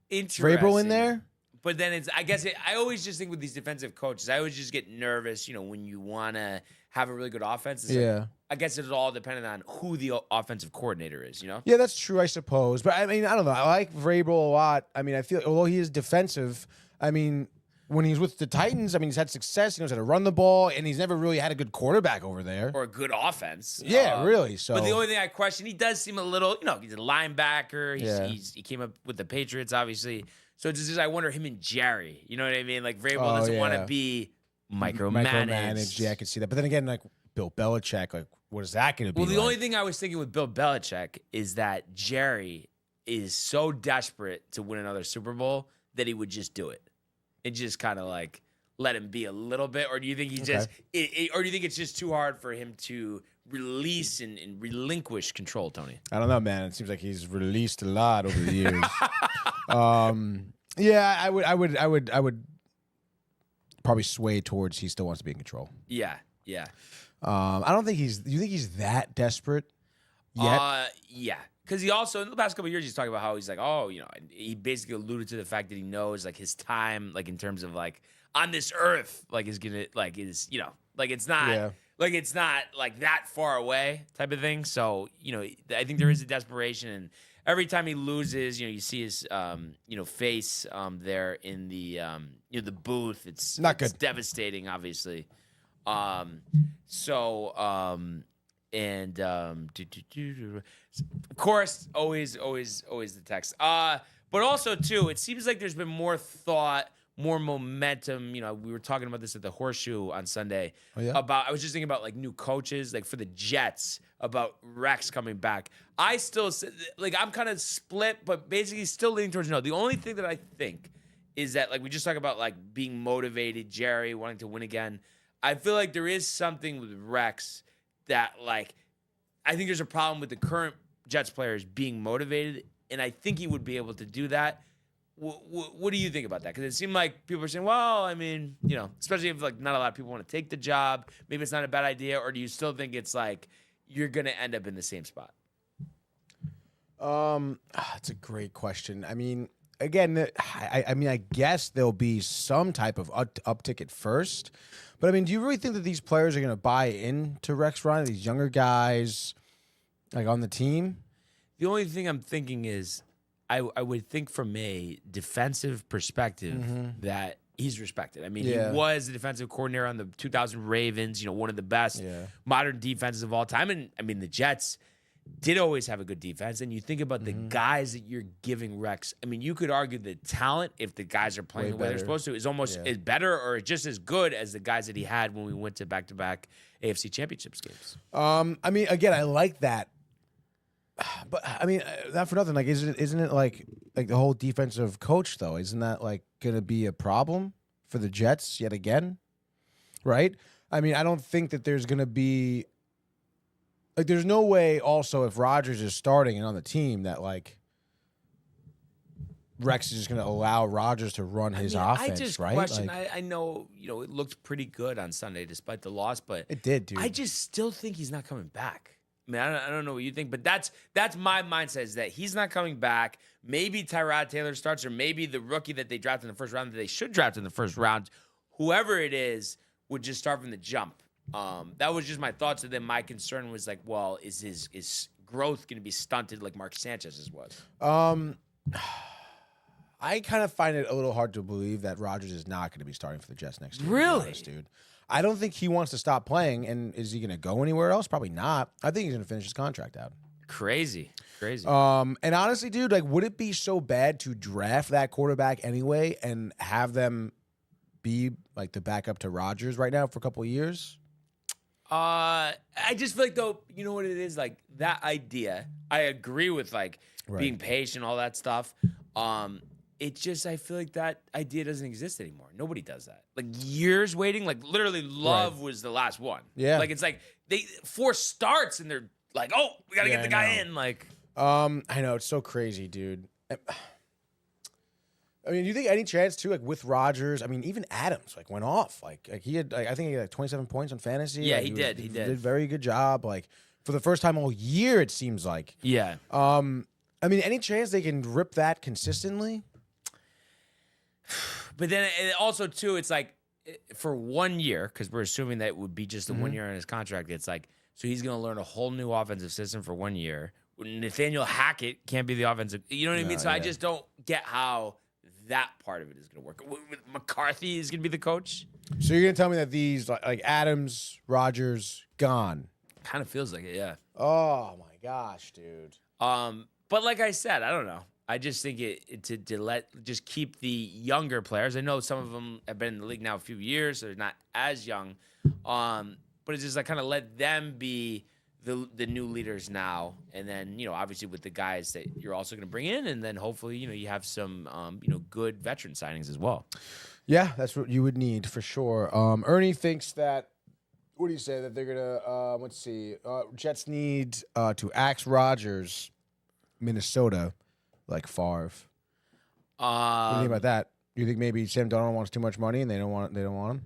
Interesting. Vrabel in there. But then I always just think with these defensive coaches, I always just get nervous, when you want to have a really good offense. It's Yeah. like, I guess it's all dependent on who the offensive coordinator is, Yeah, that's true, I suppose. But I don't know. I like Vrabel a lot. I feel although he is defensive, when he's with the Titans, he's had success. He knows how to run the ball, and he's never really had a good quarterback over there. Or a good offense. Yeah, really. So, But the only thing I question, he does seem a little, he's a linebacker. Yeah. He came up with the Patriots, obviously. So it's just I wonder him and Jerry. You know what I mean? Like Vrabel Oh, doesn't want yeah. to be micromanage. Yeah, I can see that. But then again, like Bill Belichick, like what is that going to be? Well, the like? only thing I was thinking with Bill Belichick is that Jerry is so desperate to win another Super Bowl that he would just do it and just kind of like let him be a little bit, or do you think he just, or do you think it's just too hard for him to release and relinquish control, Tony? I don't know, man. It seems like he's released a lot over the years. Yeah, I would probably sway towards he still wants to be in control. Yeah. I don't think he's. Do you think he's that desperate yet? Yeah. Because he also, in the past couple of years, he's talking about how he's like, he basically alluded to the fact that he knows, like, his time, like, in terms of, like, on this earth, like, is gonna, like, is, like, it's not, like, it's not, like, that far away type of thing. So, I think there is a desperation, and every time he loses, you see his, face there in the, the booth. It's not good. It's devastating, obviously. And of course, always the text. But also too, it seems like there's been more thought, more momentum. We were talking about this at the Horseshoe on Sunday. Oh, yeah? I was just thinking about like new coaches, like for the Jets, about Rex coming back. I still like I'm kind of split, but basically still leaning towards no. The only thing that I think is that like we just talk about like being motivated, Jerry wanting to win again. I feel like there is something with Rex that, like, I think there's a problem with the current Jets players being motivated, and I think he would be able to do that. What do you think about that? Because it seemed like people were saying, well, I mean, especially if, like, not a lot of people want to take the job, maybe it's not a bad idea, or do you still think it's, like, you're going to end up in the same spot? That's a great question. I mean, again, I guess there'll be some type of uptick at first. But, I mean, do you really think that these players are going to buy into Rex Ryan, these younger guys, like, on the team? The only thing I'm thinking is I would think from a defensive perspective that he's respected. I mean, he was the defensive coordinator on the 2000 Ravens, one of the best modern defenses of all time. And, I mean, the Jets did always have a good defense. And you think about the guys that you're giving Rex. I mean, you could argue the talent, if the guys are playing the way they're supposed to, is almost is better or just as good as the guys that he had when we went to back-to-back AFC Championships games. I mean, again, I like that. But, I mean, not for nothing. Like, isn't it like the whole defensive coach, though? Isn't that, like, going to be a problem for the Jets yet again? Right? I mean, I don't think that there's going to be... Like, there's no way also if Rodgers is starting and on the team that, like, Rex is just going to allow Rodgers to run his offense, I just right? question. Like, I know, it looked pretty good on Sunday despite the loss, but it did, dude. I just still think he's not coming back. I mean, I don't know what you think, but that's my mindset is that he's not coming back. Maybe Tyrod Taylor starts, or maybe the rookie that they drafted in the first round that they should draft in the first round, whoever it is, would just start from the jump. That was just my thoughts. And then my concern was like, well, is his growth going to be stunted like Mark Sanchez's was? I kind of find it a little hard to believe that Rodgers is not going to be starting for the Jets next year. Really? To be honest, dude. I don't think he wants to stop playing. And is he going to go anywhere else? Probably not. I think he's going to finish his contract out. Crazy. And honestly, dude, like, would it be so bad to draft that quarterback anyway and have them be like the backup to Rodgers right now for a couple of years? I just feel like, though, you know what it is? Like, that idea, I agree with, like, being patient, all that stuff. It just, I feel like that idea doesn't exist anymore. Nobody does that. Like, years waiting, like, literally Love was the last one. Yeah. Like, it's like, they 4 starts, and they're like, oh, we got to get the guy in. Like, I know, it's so crazy, dude. I mean, do you think any chance too, like with Rodgers? I mean, even Adams like went off. Like he had, I think he had like 27 points on fantasy. Yeah, like, he did. He did a very good job. Like for the first time all year, it seems like. Yeah. I mean, any chance they can rip that consistently? But then also too, it's like for 1 year, because we're assuming that it would be just the 1 year on his contract. It's like, so he's going to learn a whole new offensive system for 1 year. Nathaniel Hackett can't be the offensive. You know what I mean? So I just don't get how that part of it is going to work. McCarthy is going to be the coach. So you're going to tell me that these like Adams, Rodgers, gone? Kind of feels like it, yeah. Oh my gosh, dude. But like I said, I don't know. I just think just keep the younger players. I know some of them have been in the league now a few years, so they're not as young. But it's just like kind of let them be the new leaders now, and then obviously with the guys that you're also going to bring in, and then hopefully you have some good veteran signings as well. Yeah, that's what you would need for sure. Ernie thinks that. What do you say that they're gonna? Let's see. Jets need to axe Rodgers, Minnesota, like Favre. What do you think about that? Do you think maybe Sam Darnold wants too much money and they don't want him?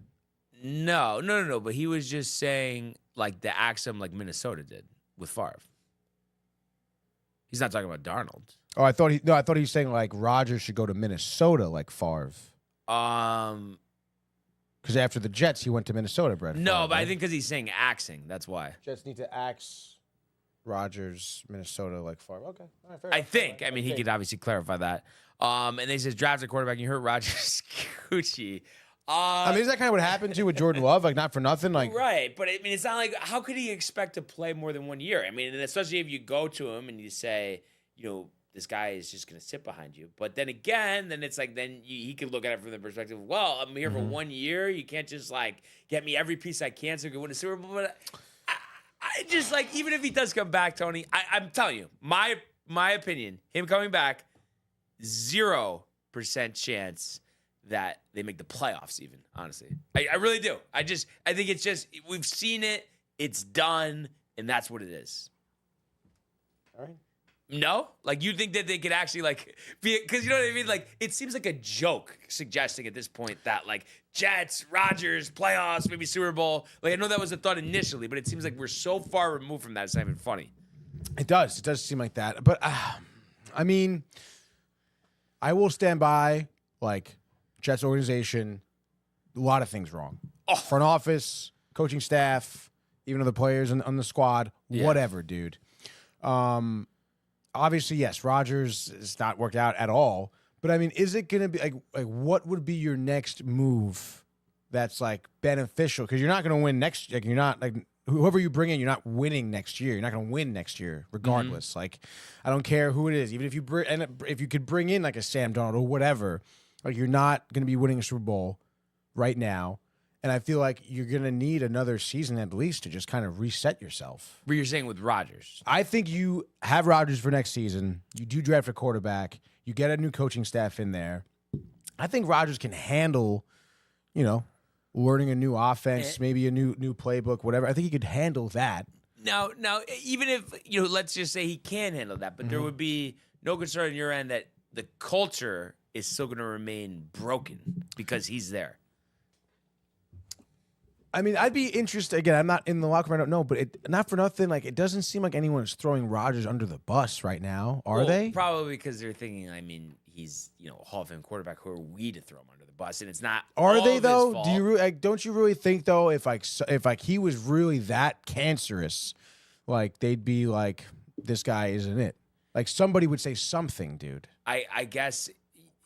No. But he was just saying like the axe him like Minnesota did with Favre. He's not talking about Darnold. Oh, I thought he was saying like Rodgers should go to Minnesota like Favre. Because after the Jets, he went to Minnesota, Brett. No, Favre, but right? I think because he's saying axing, that's why. Jets need to axe Rodgers, Minnesota like Favre. Okay, all right, fair I enough. think. I mean, he could obviously clarify that. And they says draft a quarterback. You heard Rodgers Gucci. I mean, is that kind of what happened to with Jordan Love? Like, not for nothing. Like, right, but I mean, it's not like how could he expect to play more than 1 year? I mean, and especially if you go to him and you say, this guy is just going to sit behind you. But then again, it's like he could look at it from the perspective of, well, I'm here for 1 year. You can't just like get me every piece I can so I can win a Super Bowl. But I just like even if he does come back, Tony, I'm telling you, my opinion, him coming back, 0% chance that they make the playoffs. Even honestly, I really do. I think it's just we've seen it. It's done, and that's what it is. all right. No? Like, you think that they could actually, like, be, because you know what I mean? Like, it seems like a joke suggesting at this point that, like, Jets, Rodgers, playoffs, maybe Super Bowl. Like, I know that was a thought initially, but it seems like we're so far removed from that, it's not even funny. It does. It does seem like that. But, I mean, I will stand by, like, Jets organization, a lot of things wrong. Oh. Front office, coaching staff, even other players on the squad, whatever, dude. Obviously, yes, Rodgers has not worked out at all. But I mean, is it going to be like what would be your next move that's like beneficial? Because you're not going to win next. Like you're not like whoever you bring in, you're not winning next year. You're not going to win next year, regardless. Mm-hmm. Like I don't care who it is. Even if you if you could bring in like a Sam Darnold or whatever, like you're not going to be winning a Super Bowl right now. And I feel like you're going to need another season at least to just kind of reset yourself. But you're saying with Rodgers. I think you have Rodgers for next season. You do draft a quarterback. You get a new coaching staff in there. I think Rodgers can handle, learning a new offense, maybe a new playbook, whatever. I think he could handle that. Now, even if, let's just say he can handle that, but there would be no concern on your end that the culture is still going to remain broken because he's there. I mean, I'd be interested. Again, I'm not in the locker room. I don't know, but not for nothing. Like, it doesn't seem like anyone's throwing Rodgers under the bus right now. Are they? Probably because they're thinking. I mean, he's a Hall of Fame quarterback. Who are we to throw him under the bus? And it's not. Are they though? Fault. Do you don't you really think though? If he was really that cancerous, like they'd be like, this guy isn't it. Like somebody would say something, dude. I guess.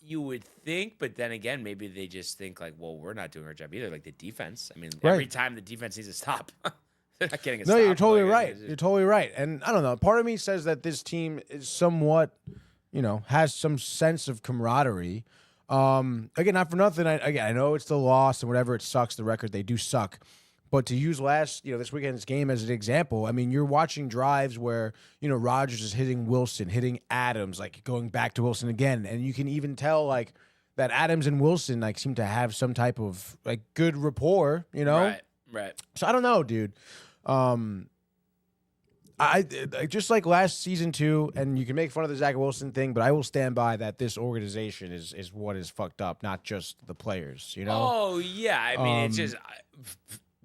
You would think, but then again, maybe they just think like, well, we're not doing our job either. Like the defense. I mean, every time the defense needs to stop, they're not getting a stop. No, you're totally right. You're totally right. And I don't know. Part of me says that this team is somewhat, has some sense of camaraderie. Again, not for nothing. I know it's the loss and whatever. It sucks. The record, they do suck. But to use this weekend's game as an example, I mean, you're watching drives where, Rodgers is hitting Wilson, hitting Adams, like going back to Wilson again. And you can even tell, like, that Adams and Wilson, like, seem to have some type of, like, good rapport, Right. So I don't know, dude. I just like last season, too, and you can make fun of the Zach Wilson thing, but I will stand by that this organization is what is fucked up, not just the players, Oh, yeah. I mean, it's just...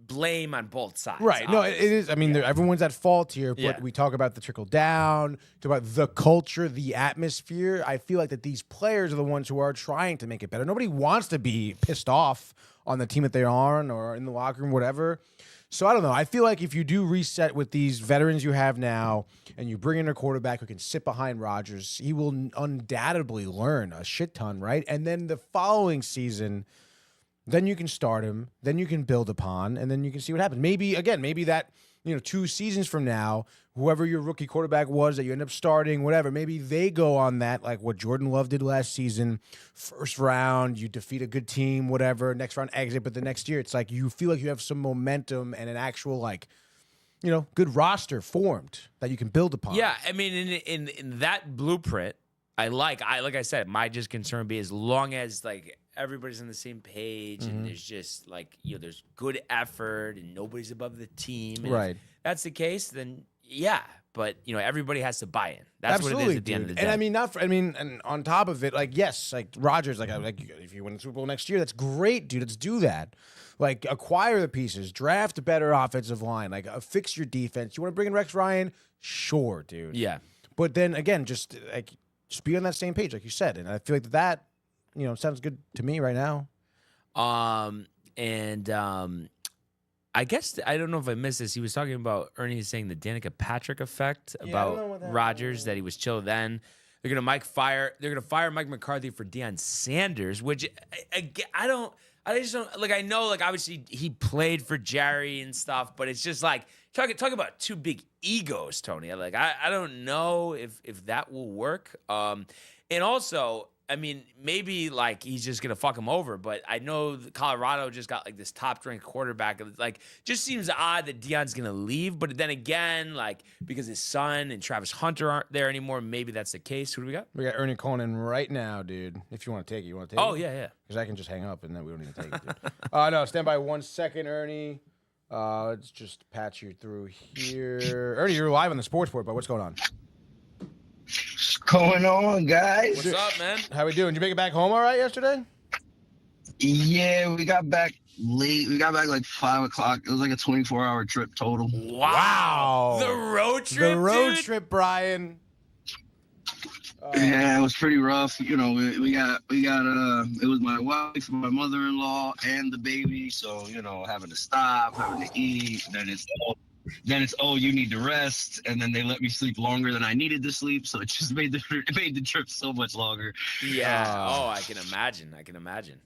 blame on both sides. Right. No, it is. I mean, everyone's at fault here, but we talk about the trickle down, talk about the culture, the atmosphere. I feel like that these players are the ones who are trying to make it better. Nobody wants to be pissed off on the team that they're on or in the locker room, whatever. So I don't know. I feel like if you do reset with these veterans you have now and you bring in a quarterback who can sit behind Rodgers, he will undoubtedly learn a shit ton, right? And then the following season... then you can start him, then you can build upon, and then you can see what happens. Maybe that 2 seasons from now, whoever your rookie quarterback was that you end up starting, whatever, maybe they go on that, like what Jordan Love did last season, first round, you defeat a good team, whatever, next round exit, but the next year, it's like you feel like you have some momentum and an actual, like, good roster formed that you can build upon. Yeah, I mean, in that blueprint, like I said, my just concern would be as long as like everybody's on the same page and there's just like there's good effort and nobody's above the team. And Right. If that's the case, then yeah. But everybody has to buy in. That's Absolutely, what it is at the dude. end of the day. And and on top of it, like, yes, like Rodgers, like if you win the Super Bowl next year, that's great, dude. Let's do that. Like, acquire the pieces, draft a better offensive line, like fix your defense. You want to bring in Rex Ryan? Sure, dude. Yeah. But then again, just be on that same page, like you said. And I feel like that sounds good to me right now. I guess I don't know if I missed this. He was talking about Ernie saying the Danica Patrick effect about Rodgers, that he was chill then. They're gonna fire Mike McCarthy for Deion Sanders, which I just don't like. I know, like, obviously he played for Jerry and stuff, but it's just like talk about two big egos, Tony. Like, I don't know if that will work. And also, I mean, maybe like he's just gonna fuck him over, but I know Colorado just got like this top-ranked quarterback. Like, just seems odd that Deion's gonna leave. But then again, like, because his son and Travis Hunter aren't there anymore, maybe that's the case. Who do we got? We got Ernie Conan right now, dude. If you want to take it, you want to take it? Oh yeah. Because I can just hang up and then we don't even take it, dude. No, stand by 1 second, Ernie. Let's just patch you through here. Ernie, you're live on the sports board, but what's going on? What's going on, guys? What's up, man? How we doing? Did you make it back home all right yesterday? Yeah, we got back late. We got back like 5 o'clock. It was like a 24-hour trip total. Wow. The road trip, The road dude? trip, Brian. Yeah, it was pretty rough. We got it was my wife, my mother-in-law, and the baby. So, having to stop, having to eat. Then it's you need to rest, and then they let me sleep longer than I needed to sleep. So it just made the trip so much longer. Yeah. I can imagine.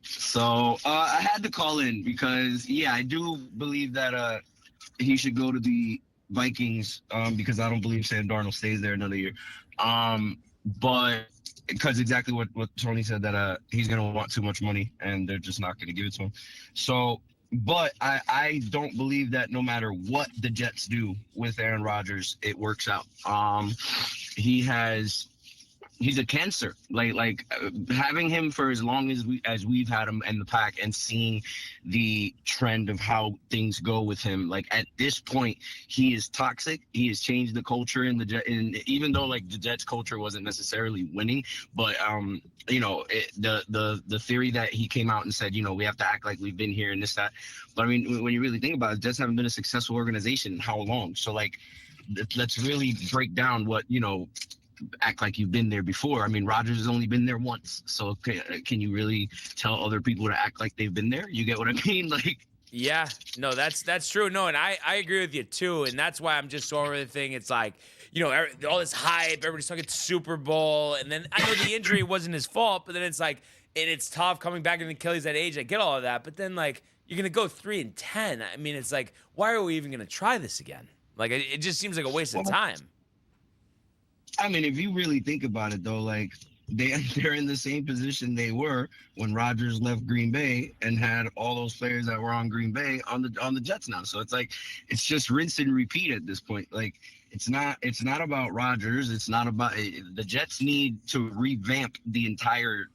So I had to call in because I do believe that he should go to the Vikings because I don't believe Sam Darnold stays there another year. But because exactly what Tony said, that he's gonna want too much money and they're just not gonna give it to him. So, but I don't believe that no matter what the Jets do with Aaron Rodgers, it works out. He's a cancer. Like having him for as long as we've had him in the pack and seeing the trend of how things go with him. Like, at this point, he is toxic. He has changed the culture in the Jets. And even though like the Jets culture wasn't necessarily winning, but the theory that he came out and said, we have to act like we've been here and this, that. But I mean, when you really think about it, Jets haven't been a successful organization in how long? So like, let's really break down what, act like you've been there before. I mean, Rodgers has only been there once. So can you really tell other people to act like they've been there? You get what I mean? Like, yeah, no, that's true. No, and I agree with you too. And that's why I'm just so over the thing. It's like, all this hype, everybody's talking Super Bowl. And then I know the injury wasn't his fault, but then it's like, and it's tough coming back in Achilles at age. I get all of that. But then like, you're going to go 3-10. I mean, it's like, why are we even going to try this again? Like, it just seems like a waste of time. I mean, if you really think about it, though, like they're in the same position they were when Rodgers left Green Bay and had all those players that were on Green Bay on the Jets now. So it's like, it's just rinse and repeat at this point. Like, it's not about Rodgers. It's not about the Jets need to revamp the entire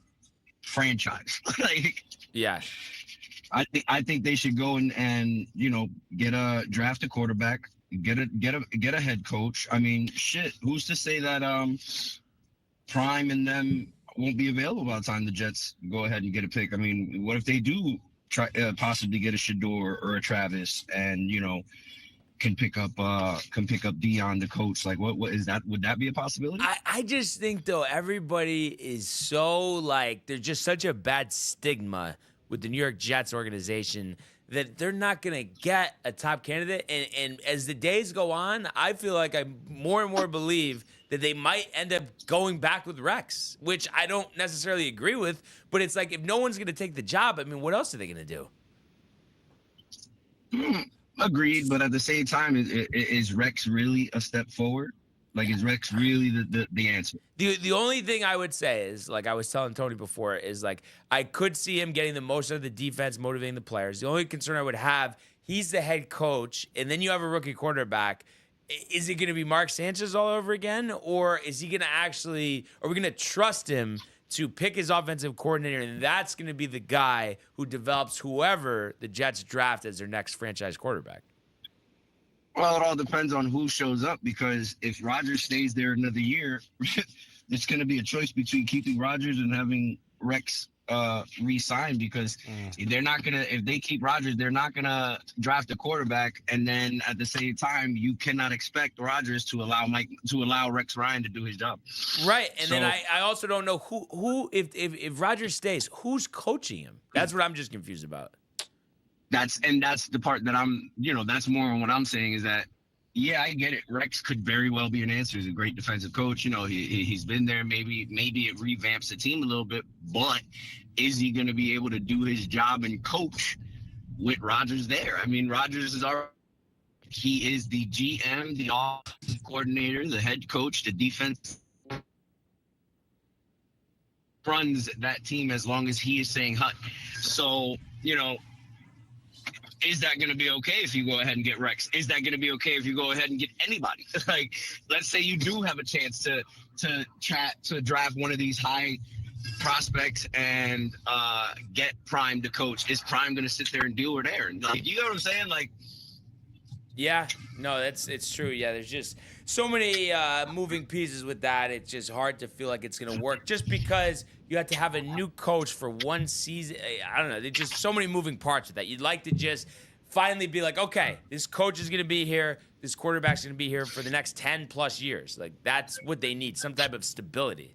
franchise. Like, yeah. I think they should go and draft a quarterback. Get a head coach. I mean, shit. Who's to say that Prime and them won't be available by the time the Jets go ahead and get a pick? I mean, what if they do try possibly get a Shador or a Travis and can pick up Deion, the coach? Like, what is that? Would that be a possibility? I just think though everybody is so like there's just such a bad stigma with the New York Jets organization that they're not going to get a top candidate. And as the days go on, I feel like I more and more believe that they might end up going back with Rex, which I don't necessarily agree with. But it's like, if no one's going to take the job, I mean, what else are they going to do? Agreed, but at the same time, is Rex really a step forward? Like, is Rex really the answer? The only thing I would say is, like I was telling Tony before, is like I could see him getting the most out of the defense, motivating the players. The only concern I would have, he's the head coach, and then you have a rookie quarterback. Is it going to be Mark Sanchez all over again, or is he going to actually? Are we going to trust him to pick his offensive coordinator, and that's going to be the guy who develops whoever the Jets draft as their next franchise quarterback? Well, it all depends on who shows up, because if Rodgers stays there another year, it's going to be a choice between keeping Rodgers and having Rex re-sign, because they're not going to, if they keep Rodgers, they're not going to draft a quarterback. And then at the same time, you cannot expect Rodgers to allow Rex Ryan to do his job. Right. And then I also don't know who if Rodgers stays, who's coaching him? That's what I'm just confused about. That's the part that that's more on what I'm saying, is that, yeah, I get it. Rex could very well be an answer. He's a great defensive coach. He's been there. Maybe it revamps the team a little bit, but is he going to be able to do his job and coach with Rodgers there? I mean, Rodgers he is the GM, the offensive coordinator, the head coach, the defense runs that team as long as he is saying hut. So, is that going to be okay if you go ahead and get Rex? Is that going to be okay if you go ahead and get anybody? Like, let's say you do have a chance to draft one of these high prospects and get Prime to coach. Is Prime going to sit there and deal with Aaron? Like, you know what I'm saying? Like, yeah, no, it's true. Yeah, there's just so many moving pieces with that. It's just hard to feel like it's going to work just because you have to have a new coach for one season. I don't know. There's just so many moving parts with that. You'd like to just finally be like, okay, this coach is going to be here. This quarterback's going to be here for the next 10 plus years. Like, that's what they need, some type of stability.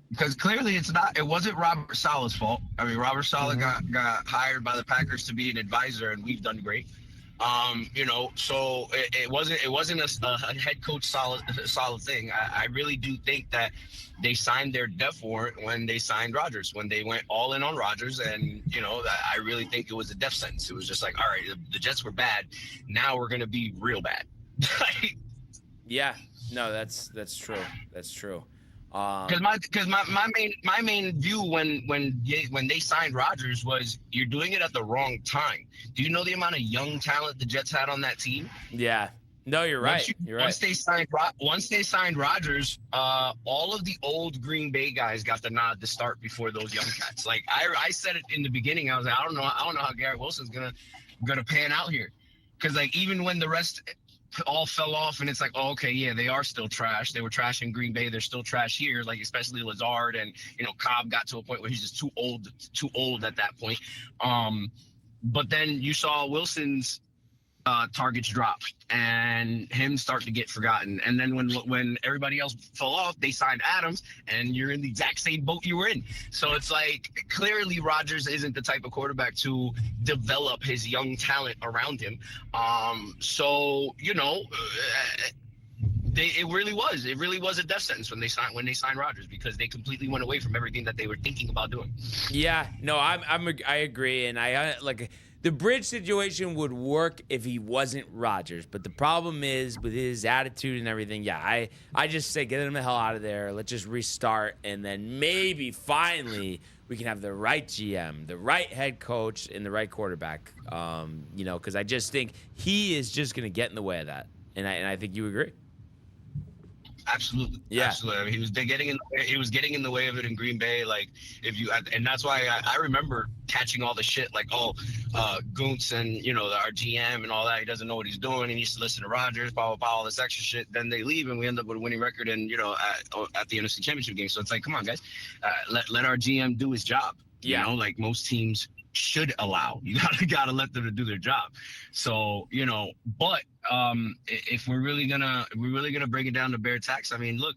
Because clearly it wasn't Robert Saleh's fault. I mean, Robert Saleh got hired by the Packers to be an advisor, and we've done great. So it wasn't a head coach solid thing. I really do think that they signed their death warrant when they signed Rodgers, when they went all in on Rodgers. And, I really think it was a death sentence. It was just like, all right, the Jets were bad. Now we're going to be real bad. Yeah, no, that's true. That's true. Because my main view when they signed Rodgers was, you're doing it at the wrong time. Do you know the amount of young talent the Jets had on that team? Yeah. No, you're right. Once they signed Rodgers, all of the old Green Bay guys got the nod to start before those young cats. Like I said it in the beginning, I was like, I don't know how Garrett Wilson's gonna pan out here, because like even when the rest all fell off and it's like, oh, okay, yeah, they are still trash. They were trash in Green Bay. They're still trash here. Like, especially Lazard and, Cobb got to a point where he's just too old at that point. But then you saw Wilson's targets drop and him start to get forgotten. And then when everybody else fell off, they signed Adams, and you're in the exact same boat you were in. So it's like, clearly Rodgers isn't the type of quarterback to develop his young talent around him. It really was a death sentence when they signed Rodgers, because they completely went away from everything that they were thinking about doing. Yeah, no, I agree, and I like the bridge situation would work if he wasn't Rodgers, but the problem is with his attitude and everything. Yeah, I just say get him the hell out of there. Let's just restart, and then maybe finally we can have the right GM, the right head coach, and the right quarterback. Because I just think he is just going to get in the way of that, and I think you agree. Absolutely. Yeah. Absolutely. I mean, he was getting in the way of it in Green Bay. Like, and that's why I remember catching all the shit, like, Goontz and, our GM and all that. He doesn't know what he's doing. He needs to listen to Rodgers, blah, blah, blah, all this extra shit. Then they leave and we end up with a winning record and, at the NFC Championship game. So it's like, come on, guys, let our GM do his job. Yeah. Like most teams should allow. You gotta let them do their job. So, but if we're really gonna bring it down to bare tax, I mean, look,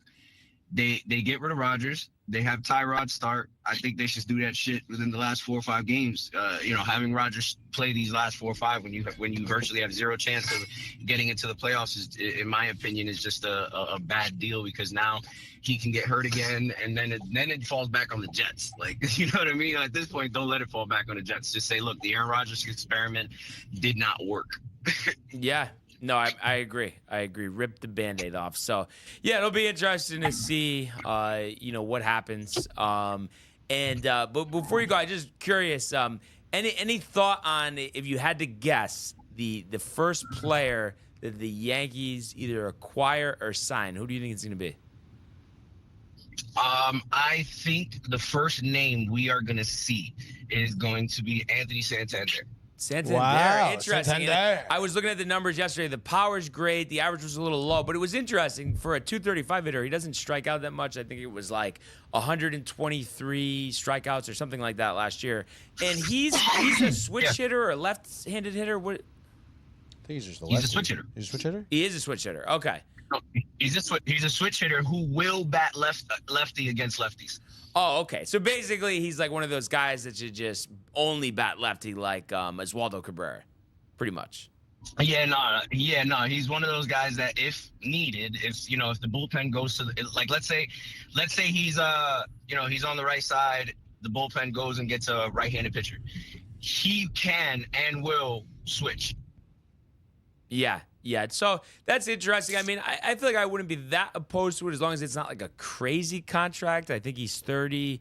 they get rid of Rodgers, They have Tyrod start. I think they should do that shit within the last 4 or 5 games. Having Rodgers play these last 4 or 5 when you virtually have zero chance of getting into the playoffs is, in my opinion, is just a bad deal, because now he can get hurt again, and then it falls back on the Jets. Like, you know what I mean? At this point, don't let it fall back on the Jets. Just say, look, the Aaron Rodgers experiment did not work. Yeah. No, I agree. Rip the Band-Aid off. So, yeah, it'll be interesting to see, what happens. But before you go, I'm just curious, any thought on, if you had to guess, the first player that the Yankees either acquire or sign, who do you think it's going to be? I think the first name we are going to see is going to be Anthony Santander. Santander, Wow, interesting. Santander. I was looking at the numbers yesterday. The power's great. The average was a little low, but it was interesting for a 235 hitter. He doesn't strike out that much. I think it was like 123 strikeouts or something like that last year. And he's a switch hitter or a left-handed hitter. What? I think he's just He's a switch hitter. He's a switch hitter? He is a switch hitter. Okay. No, he's a switch hitter who will bat lefty against lefties. Oh, okay. So basically, he's like one of those guys that should just only bat lefty, like Oswaldo Cabrera, pretty much. Yeah, no. He's one of those guys that, if needed, if the bullpen goes to let's say he's he's on the right side, the bullpen goes and gets a right-handed pitcher, he can and will switch. Yeah. So that's interesting. I mean, I feel like I wouldn't be that opposed to it as long as it's not like a crazy contract. I think he's 30,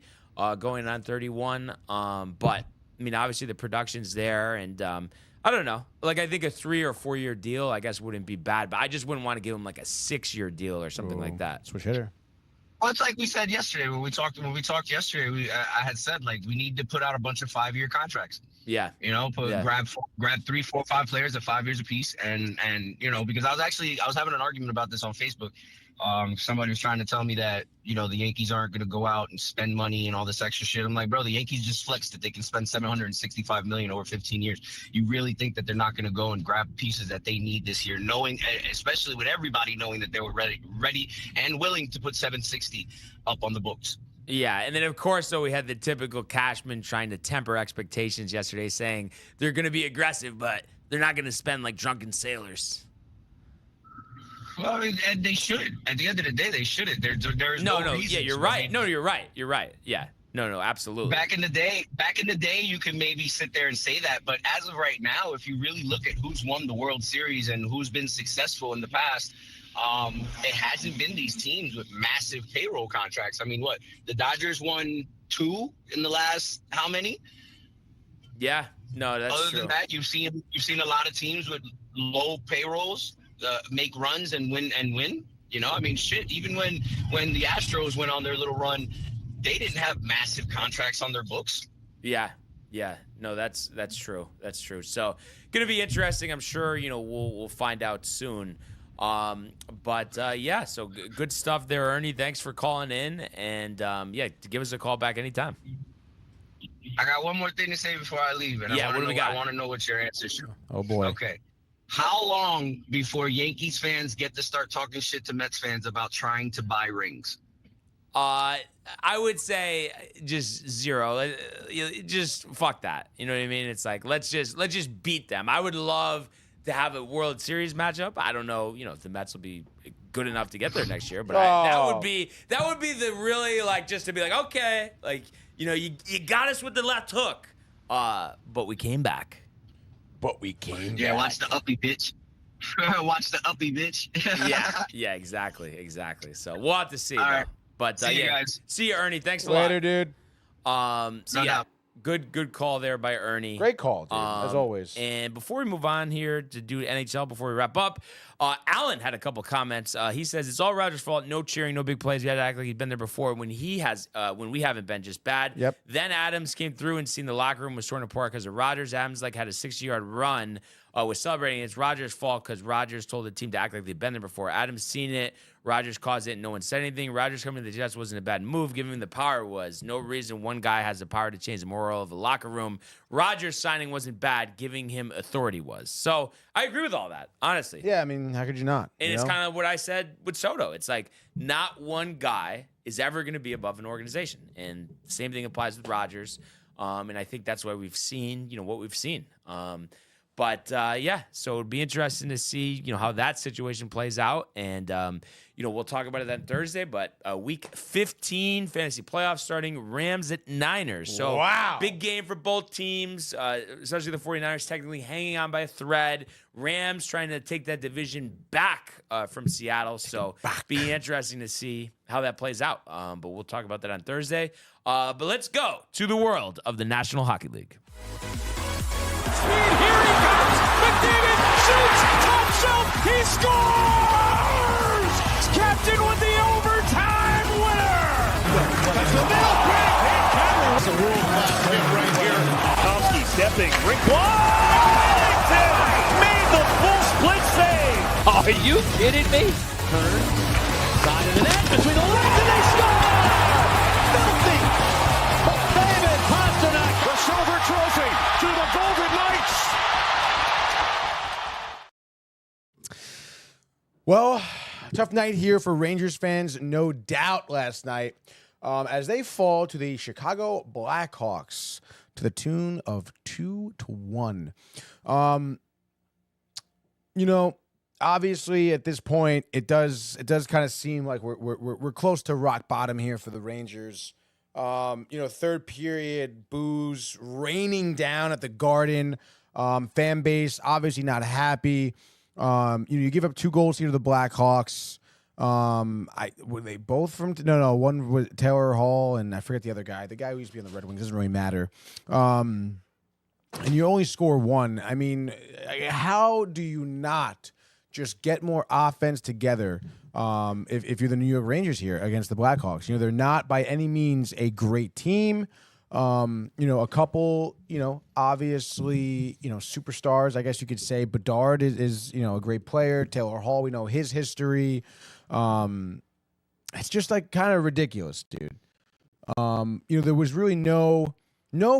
going on 31. But I mean, obviously the production's there, and I don't know. Like, I think a 3 or 4 year deal, I guess, wouldn't be bad. But I just wouldn't want to give him like a 6-year deal or something like that. Switch hitter. Well, it's like we said yesterday when we talked yesterday. I had said, like, we need to put out a bunch of 5-year contracts. Yeah. Grab 3, 4, 5 players at 5 years apiece, and because I was having an argument about this on Facebook. Somebody was trying to tell me that the Yankees aren't going to go out and spend money and all this extra shit. I'm like, bro, the Yankees just flexed that they can spend $765 million over 15 years. You really think that they're not going to go and grab pieces that they need this year, knowing, especially with everybody knowing that they were ready and willing to put 760 up on the books? Yeah, and then, of course, though, we had the typical Cashman trying to temper expectations yesterday, saying they're going to be aggressive, but they're not going to spend like drunken sailors. Well, I mean, and they should. At the end of the day, they shouldn't. There's no reason. Yeah, you're right. No, you're right. You're right. Yeah. No, absolutely. Back in the day, you can maybe sit there and say that, but as of right now, if you really look at who's won the World Series and who's been successful in the past, it hasn't been these teams with massive payroll contracts. I mean, what, the Dodgers won 2 in the last how many? Yeah, no, that's Other true. than that, you've seen a lot of teams with low payrolls make runs and win. I mean, shit. Even when the Astros went on their little run, they didn't have massive contracts on their books. Yeah. No, that's true. That's true. So, gonna be interesting. I'm sure we'll find out soon. So good stuff there, Ernie. Thanks for calling in, and give us a call back anytime. I got one more thing to say before I leave, and what do we got? I want to know what your answer is. Oh boy. Okay. How long before Yankees fans get to start talking shit to Mets fans about trying to buy rings? I would say just 0. Just fuck that. You know what I mean? It's like let's just beat them. I would love to have a World Series matchup. I don't know, if the Mets will be good enough to get there next year, but that would be the really, like, just to be like, okay, like, you got us with the left hook, but we came back. Yeah, watch the uppy bitch. Watch the uppy bitch. yeah, exactly. So we'll have to see. All right. But see you guys. See you, Ernie. Thanks a lot. Later, dude. Good call there by Ernie. Great call, dude, as always. And before we move on here to do NHL, before we wrap up, Alan had a couple comments. He says it's all Rodgers' fault. No cheering, no big plays. We had to act like he'd been there before when we haven't been, just bad. Yep. Then Adams came through and seen the locker room was torn apart because of Rodgers. Adams had a 60-yard run. Was celebrating. It's Rodgers' fault because Rodgers told the team to act like they'd been there before. Adams seen it Rodgers caused it and no one said anything. Rodgers coming to the Jets wasn't a bad move. Giving him the power was. No reason one guy has the power to change the moral of a locker room. Rodgers signing wasn't bad. Giving him authority was. So I agree with all that, honestly. Yeah, I mean, how could you not? And it's kind of what I said with Soto. It's like not one guy is ever going to be above an organization. And the same thing applies with Rodgers. And I think that's why we've seen, what we've seen. So it'd be interesting to see, how that situation plays out. And, we'll talk about it then Thursday, but week 15 fantasy playoffs starting, Rams at Niners. So wow. Big game for both teams, especially the 49ers technically hanging on by a thread. Rams trying to take that division back from Seattle. So be interesting to see how that plays out. But we'll talk about that on Thursday. But let's go to the world of the National Hockey League. Speed, here he comes. McDavid shoots, top shelf, he scores! Captain with the overtime winner! That's the middle break. It's a world-class hit right here. Tomsky stepping, rink Washington made the full split save. Are you kidding me? Turn, side of the net, between the legs, and they score! Filthy! David Pasternak, The silver trophy to the Golden Knights. Well, tough night here for Rangers fans, no doubt, last night, as they fall to the Chicago Blackhawks to the tune of 2-1. Obviously at this point, it does kind of seem like we're close to rock bottom here for the Rangers. Third period booze raining down at the Garden. Fan base obviously not happy. You give up 2 goals here to the Blackhawks. Were they both from? No. One was Taylor Hall, and I forget the other guy. The guy who used to be on the Red Wings, doesn't really matter. And you only score 1. I mean, how do you not just get more offense together? If you're the New York Rangers here against the Blackhawks, they're not by any means a great team. A couple, obviously, superstars, I guess you could say. Bedard is a great player. Taylor Hall, we know his history. It's just like kind of ridiculous, dude. There was really no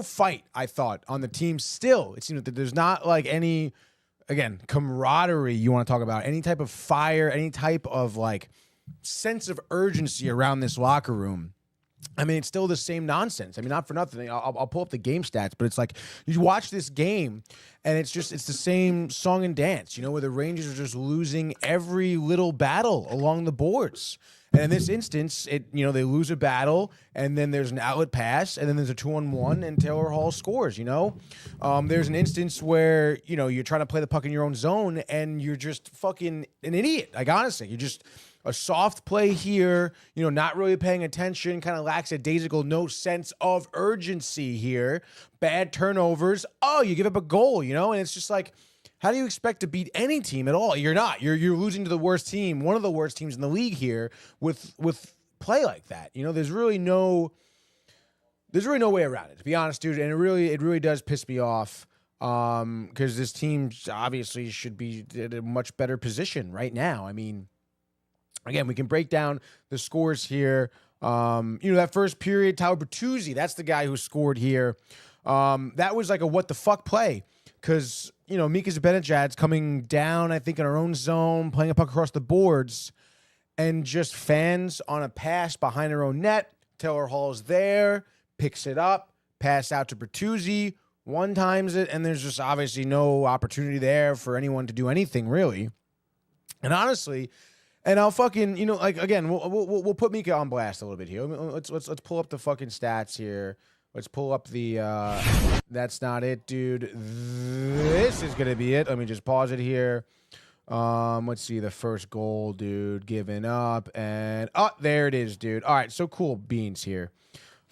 fight, I thought, on the team still. It seems that there's not like any, again, camaraderie you want to talk about, any type of fire, any type of like sense of urgency around this locker room. I mean, it's still the same nonsense. I mean, not for nothing. I'll pull up the game stats, but it's like you watch this game, and it's the same song and dance, where the Rangers are just losing every little battle along the boards. And in this instance, they lose a battle, and then there's an outlet pass, and then there's a 2-on-1, and Taylor Hall scores. There's an instance where you're trying to play the puck in your own zone, and you're just fucking an idiot. Like honestly, you're just a soft play here, not really paying attention, kind of lackadaisical, no sense of urgency here. Bad turnovers. Oh, you give up a goal, and it's just like, how do you expect to beat any team at all? You're not. You're losing to the worst team, one of the worst teams in the league here with play like that. There's really no way around it, to be honest, dude. And it really does piss me off. Because this team obviously should be in a much better position right now. I mean, again, we can break down the scores here. That first period, Tyler Bertuzzi, that's the guy who scored here. That was like a what the fuck play. Because, Mika Zibanejad's coming down, I think, in our own zone, playing a puck across the boards, and just fans on a pass behind our own net. Taylor Hall's there, picks it up, pass out to Bertuzzi, one-times it, and there's just obviously no opportunity there for anyone to do anything, really. And honestly, and I'll fucking, again, we'll put Mika on blast a little bit here. Let's pull up the fucking stats here. Let's pull up the, that's not it, dude. This is going to be it. Let me just pause it here. Let's see the first goal, dude, given up. And, there it is, dude. All right, so cool beans here.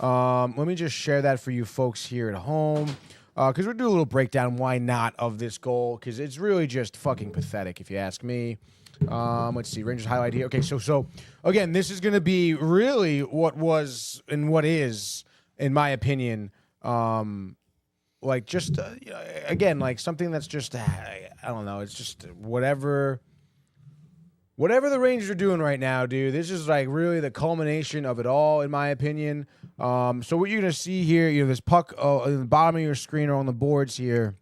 Let me just share that for you folks here at home. Because we'll do a little breakdown, why not, of this goal. Because it's really just fucking pathetic, if you ask me. Let's see, Rangers highlight here. Okay, so again, this is going to be really what was and what is, in my opinion, like just again, like something that's just I don't know, it's just whatever whatever the Rangers are doing right now, dude, this is like really the culmination of it all, in my opinion. So what you're gonna see here, this puck in the bottom of your screen or on the boards here,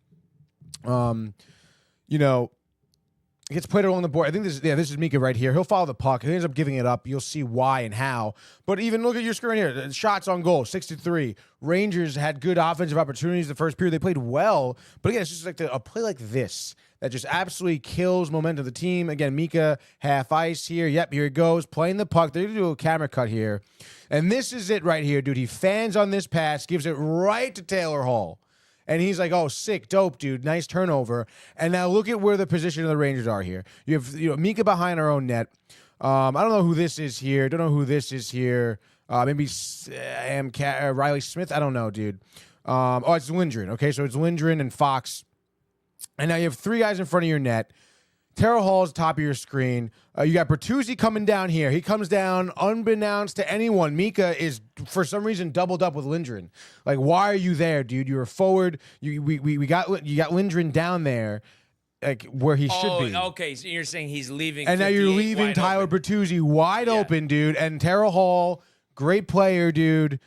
it gets played along the board. I think this is Mika right here. He'll follow the puck. He ends up giving it up. You'll see why and how. But even look at your screen here. Shots on goal, 6-3. Rangers had good offensive opportunities the first period. They played well. But again, it's just like a play like this that just absolutely kills momentum of the team. Again, Mika half ice here. Yep, here he goes. Playing the puck. They're going to do a camera cut here. And this is it right here, dude. He fans on this pass, gives it right to Taylor Hall. And he's like, oh, sick, dope, dude. Nice turnover. And now look at where the position of the Rangers are here. You have Mika behind our own net. I don't know who this is here. Don't know who this is here. Maybe Riley Smith. I don't know, dude. It's Lindgren. Okay, so it's Lindgren and Fox. And now you have three guys in front of your net. Terrell Hall's top of your screen. You got Bertuzzi coming down here. He comes down unbeknownst to anyone. Mika is, for some reason, doubled up with Lindgren. Like, why are you there, dude? You were forward. You got Lindgren down there, like where he should be. Okay, so you're saying he's leaving. And now you're leaving Tyler Bertuzzi wide open, dude. And Terrell Hall, great player, dude.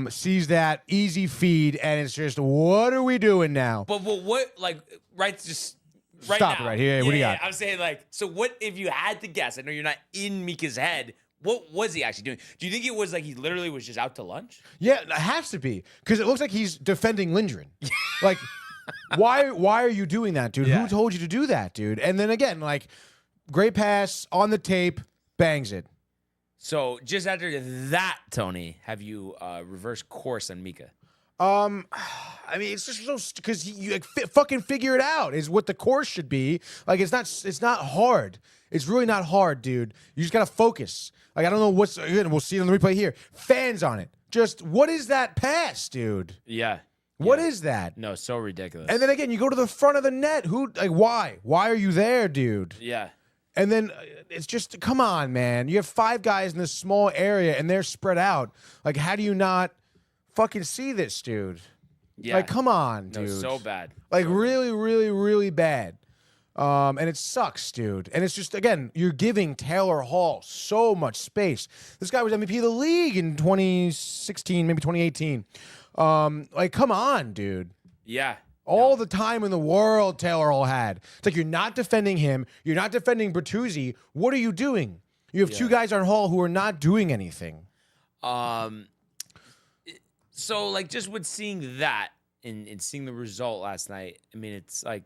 Sees that easy feed, and it's just, what are we doing now? But what, like, just. Right Stop now. it right here. What do you got? I'm saying, like, so what if you had to guess? I know you're not in Mika's head. What was he actually doing? Do you think it was like he literally was just out to lunch? Yeah, it has to be, because it looks like he's defending Lindgren. Like, why are you doing that, dude? Yeah. Who told you to do that, dude? And then again, like, great pass on the tape, bangs it. So just after that, Tony, have you reversed course on Mika? I mean, it's just so because you fucking figure it out is what the course should be. Like, it's not hard. It's really not hard, dude. You just gotta focus. Like, I don't know what's good. We'll see it on the replay here. Fans on it. Just what is that pass, dude? Yeah. What is that? No, so ridiculous. And then again, you go to the front of the net. Why? Why are you there, dude? Yeah. And then it's just, come on, man. You have five guys in this small area, and they're spread out. Like, how do you not fucking see this, dude? Yeah. Like, come on, dude. No, so bad. Like, really, really, really bad. And it sucks, dude. And it's just, again, you're giving Taylor Hall so much space. This guy was MVP of the league in 2016, maybe 2018. Like, come on, dude. Yeah. All the time in the world Taylor Hall had. It's like, you're not defending him. You're not defending Bertuzzi. What are you doing? You have two guys on Hall who are not doing anything. So, like, just with seeing that and seeing the result last night, I mean, it's like,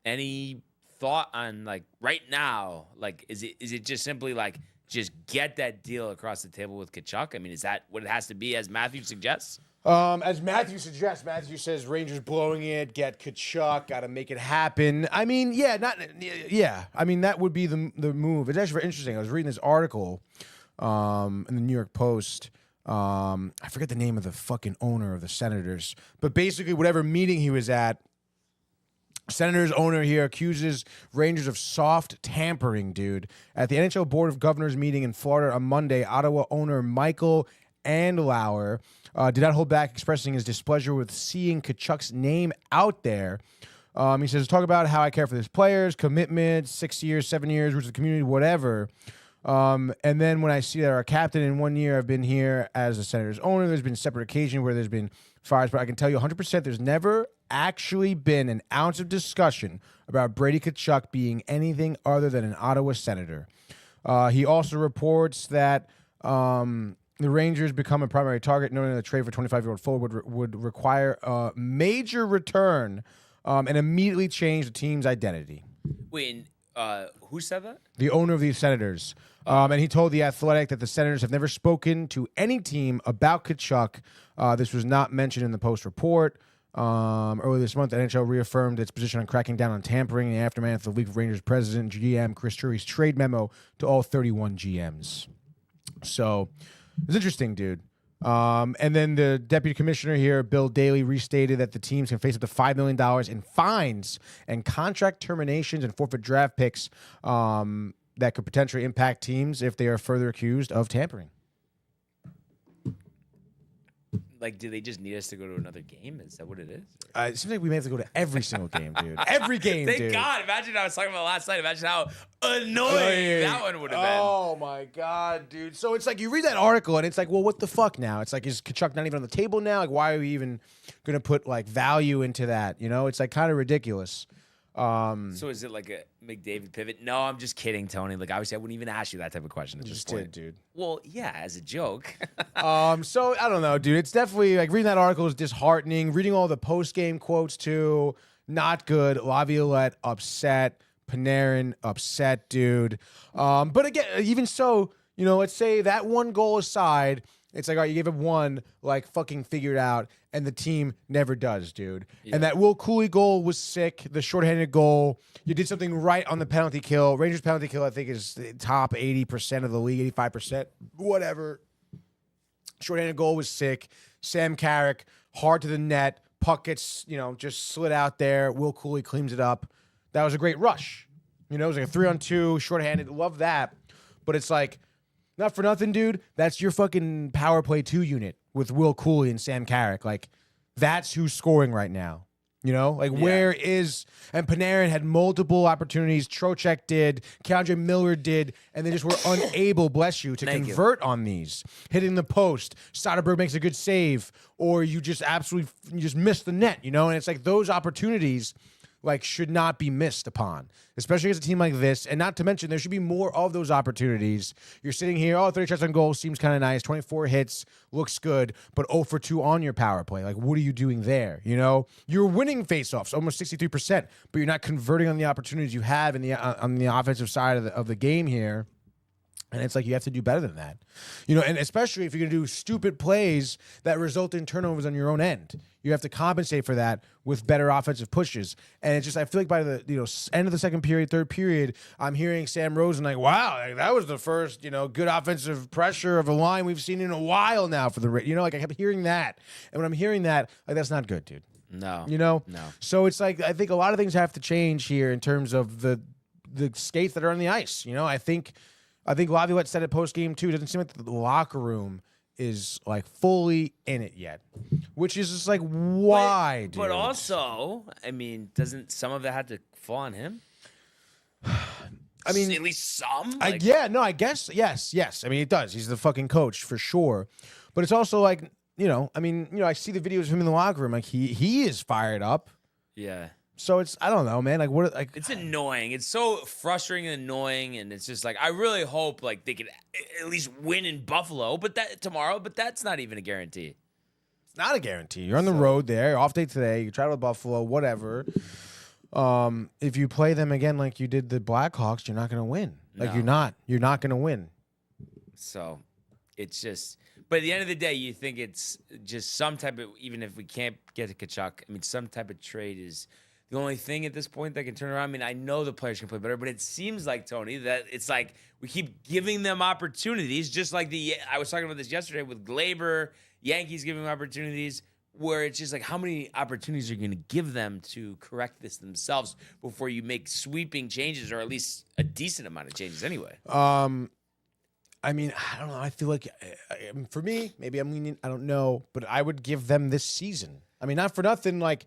any thought on, like, right now, like, is it just simply like, just get that deal across the table with Tkachuk? I mean, is that what it has to be, as Matthew suggests? As Matthew suggests, Matthew says Rangers blowing it, get Tkachuk, got to make it happen. I mean, I mean, that would be the move. It's actually very interesting. I was reading this article in the New York Post. I forget the name of the fucking owner of the Senators, but basically whatever meeting he was at, Senators owner here accuses Rangers of soft tampering, dude. At the NHL Board of Governors meeting in Florida on Monday, Ottawa owner Michael Andlauer did not hold back expressing his displeasure with seeing Tkachuk's name out there. He says, talk about how I care for these players, commitment, 6 years, 7 years, roots of the community, whatever. And then when I see that our captain in 1 year, I've been here as a Senators owner, there's been separate occasions where there's been fires, but I can tell you 100% there's never actually been an ounce of discussion about Brady Tkachuk being anything other than an Ottawa Senator. He also reports that the Rangers become a primary target, knowing that the trade for 25-year-old forward would require a major return and immediately change the team's identity. Wait, who said that? The owner of the Senators. And he told The Athletic that the Senators have never spoken to any team about Tkachuk. This was not mentioned in the Post report. Earlier this month, the NHL reaffirmed its position on cracking down on tampering in the aftermath of the League of Rangers president, GM Chris Drury's trade memo to all 31 GMs. So it's interesting, dude. And then the deputy commissioner here, Bill Daly, restated that the teams can face up to $5 million in fines and contract terminations and forfeit draft picks that could potentially impact teams if they are further accused of tampering. Like, do they just need us to go to another game? Is that what it is? It seems like we may have to go to every single game, dude. Every game, Thank dude. God. Imagine I was talking about last night. Imagine how annoying that one would have been. Oh my God, dude. So it's like you read that article and it's like, well, what the fuck now? It's like, is Kachuk not even on the table now? Like, why are we even gonna put like value into that? You know, it's like kind of ridiculous. So is it like a McDavid pivot? No, I'm just kidding, Tony. Like, obviously, I wouldn't even ask you that type of question at this Just point. did, dude. Well, yeah, as a joke. So I don't know, dude. It's definitely like reading that article is disheartening. Reading all the post game quotes too, not good. Laviolette upset. Panarin upset, dude. But again, even so, you know, let's say that one goal aside, it's like, all right, you gave up one, like fucking figure it out, and the team never does, dude. Yeah. And that Will Cooley goal was sick. The shorthanded goal, you did something right on the penalty kill. Rangers penalty kill, I think, is the top 80% of the league, 85%, whatever. Shorthanded goal was sick. Sam Carrick, hard to the net. Puck gets, you know, just slid out there. Will Cooley cleans it up. That was a great rush. You know, it was like a 3-on-2, shorthanded. Love that. But it's like, not for nothing, dude. That's your fucking power play 2 unit with Will Cooley and Sam Carrick. Like, that's who's scoring right now. You know, like where is, and Panarin had multiple opportunities. Trocheck did, Keandre Miller did, and they just were unable, bless you, to convert on these. Hitting the post, Soderbergh makes a good save, or you just absolutely, you just miss the net, you know? And it's like those opportunities like should not be missed upon, especially as a team like this. And not to mention, there should be more of those opportunities. You're sitting here, 30 shots on goal seems kind of nice. 24 hits looks good, but 0 for 2 on your power play. Like, what are you doing there? You know, you're winning faceoffs, almost 63%, but you're not converting on the opportunities you have in the on the offensive side of the game here. And it's like you have to do better than that, you know, and especially if you're going to do stupid plays that result in turnovers on your own end. You have to compensate for that with better offensive pushes. And it's just, I feel like by the end of the second period, third period, I'm hearing Sam Rosen like, wow, like, that was the first, good offensive pressure of a line we've seen in a while now for the, like I kept hearing that. And when I'm hearing that, like, that's not good, dude. No. No. So it's like, I think a lot of things have to change here in terms of the skates that are on the ice. I think Laviolette said it post game too. It doesn't seem like the locker room is like fully in it yet, which is just like, why? But also, I mean, doesn't some of it have to fall on him? I mean, at least some. I guess yes. I mean, it does. He's the fucking coach for sure. But it's also like, I see the videos of him in the locker room. Like he is fired up. Yeah. So it's, I don't know, man. Like what? Like it's annoying. It's so frustrating and annoying, and it's just like I really hope like they could at least win in Buffalo, but that's not even a guarantee. It's not a guarantee. You're on the road there, off day today. You travel to Buffalo, whatever. If you play them again like you did the Blackhawks, you're not going to win. Like you're not going to win. So it's just. But at the end of the day, you think it's just some type of, even if we can't get to Kachuk, I mean, some type of trade is the only thing at this point that can turn around. I mean, I know the players can play better, but it seems like, Tony, that it's like we keep giving them opportunities, just like I was talking about this yesterday with Glaber, Yankees giving them opportunities, where it's just like, how many opportunities are you going to give them to correct this themselves before you make sweeping changes, or at least a decent amount of changes anyway? I mean, I don't know. I feel like, for me, maybe I'm lenient. I don't know. But I would give them this season. I mean, not for nothing. Like,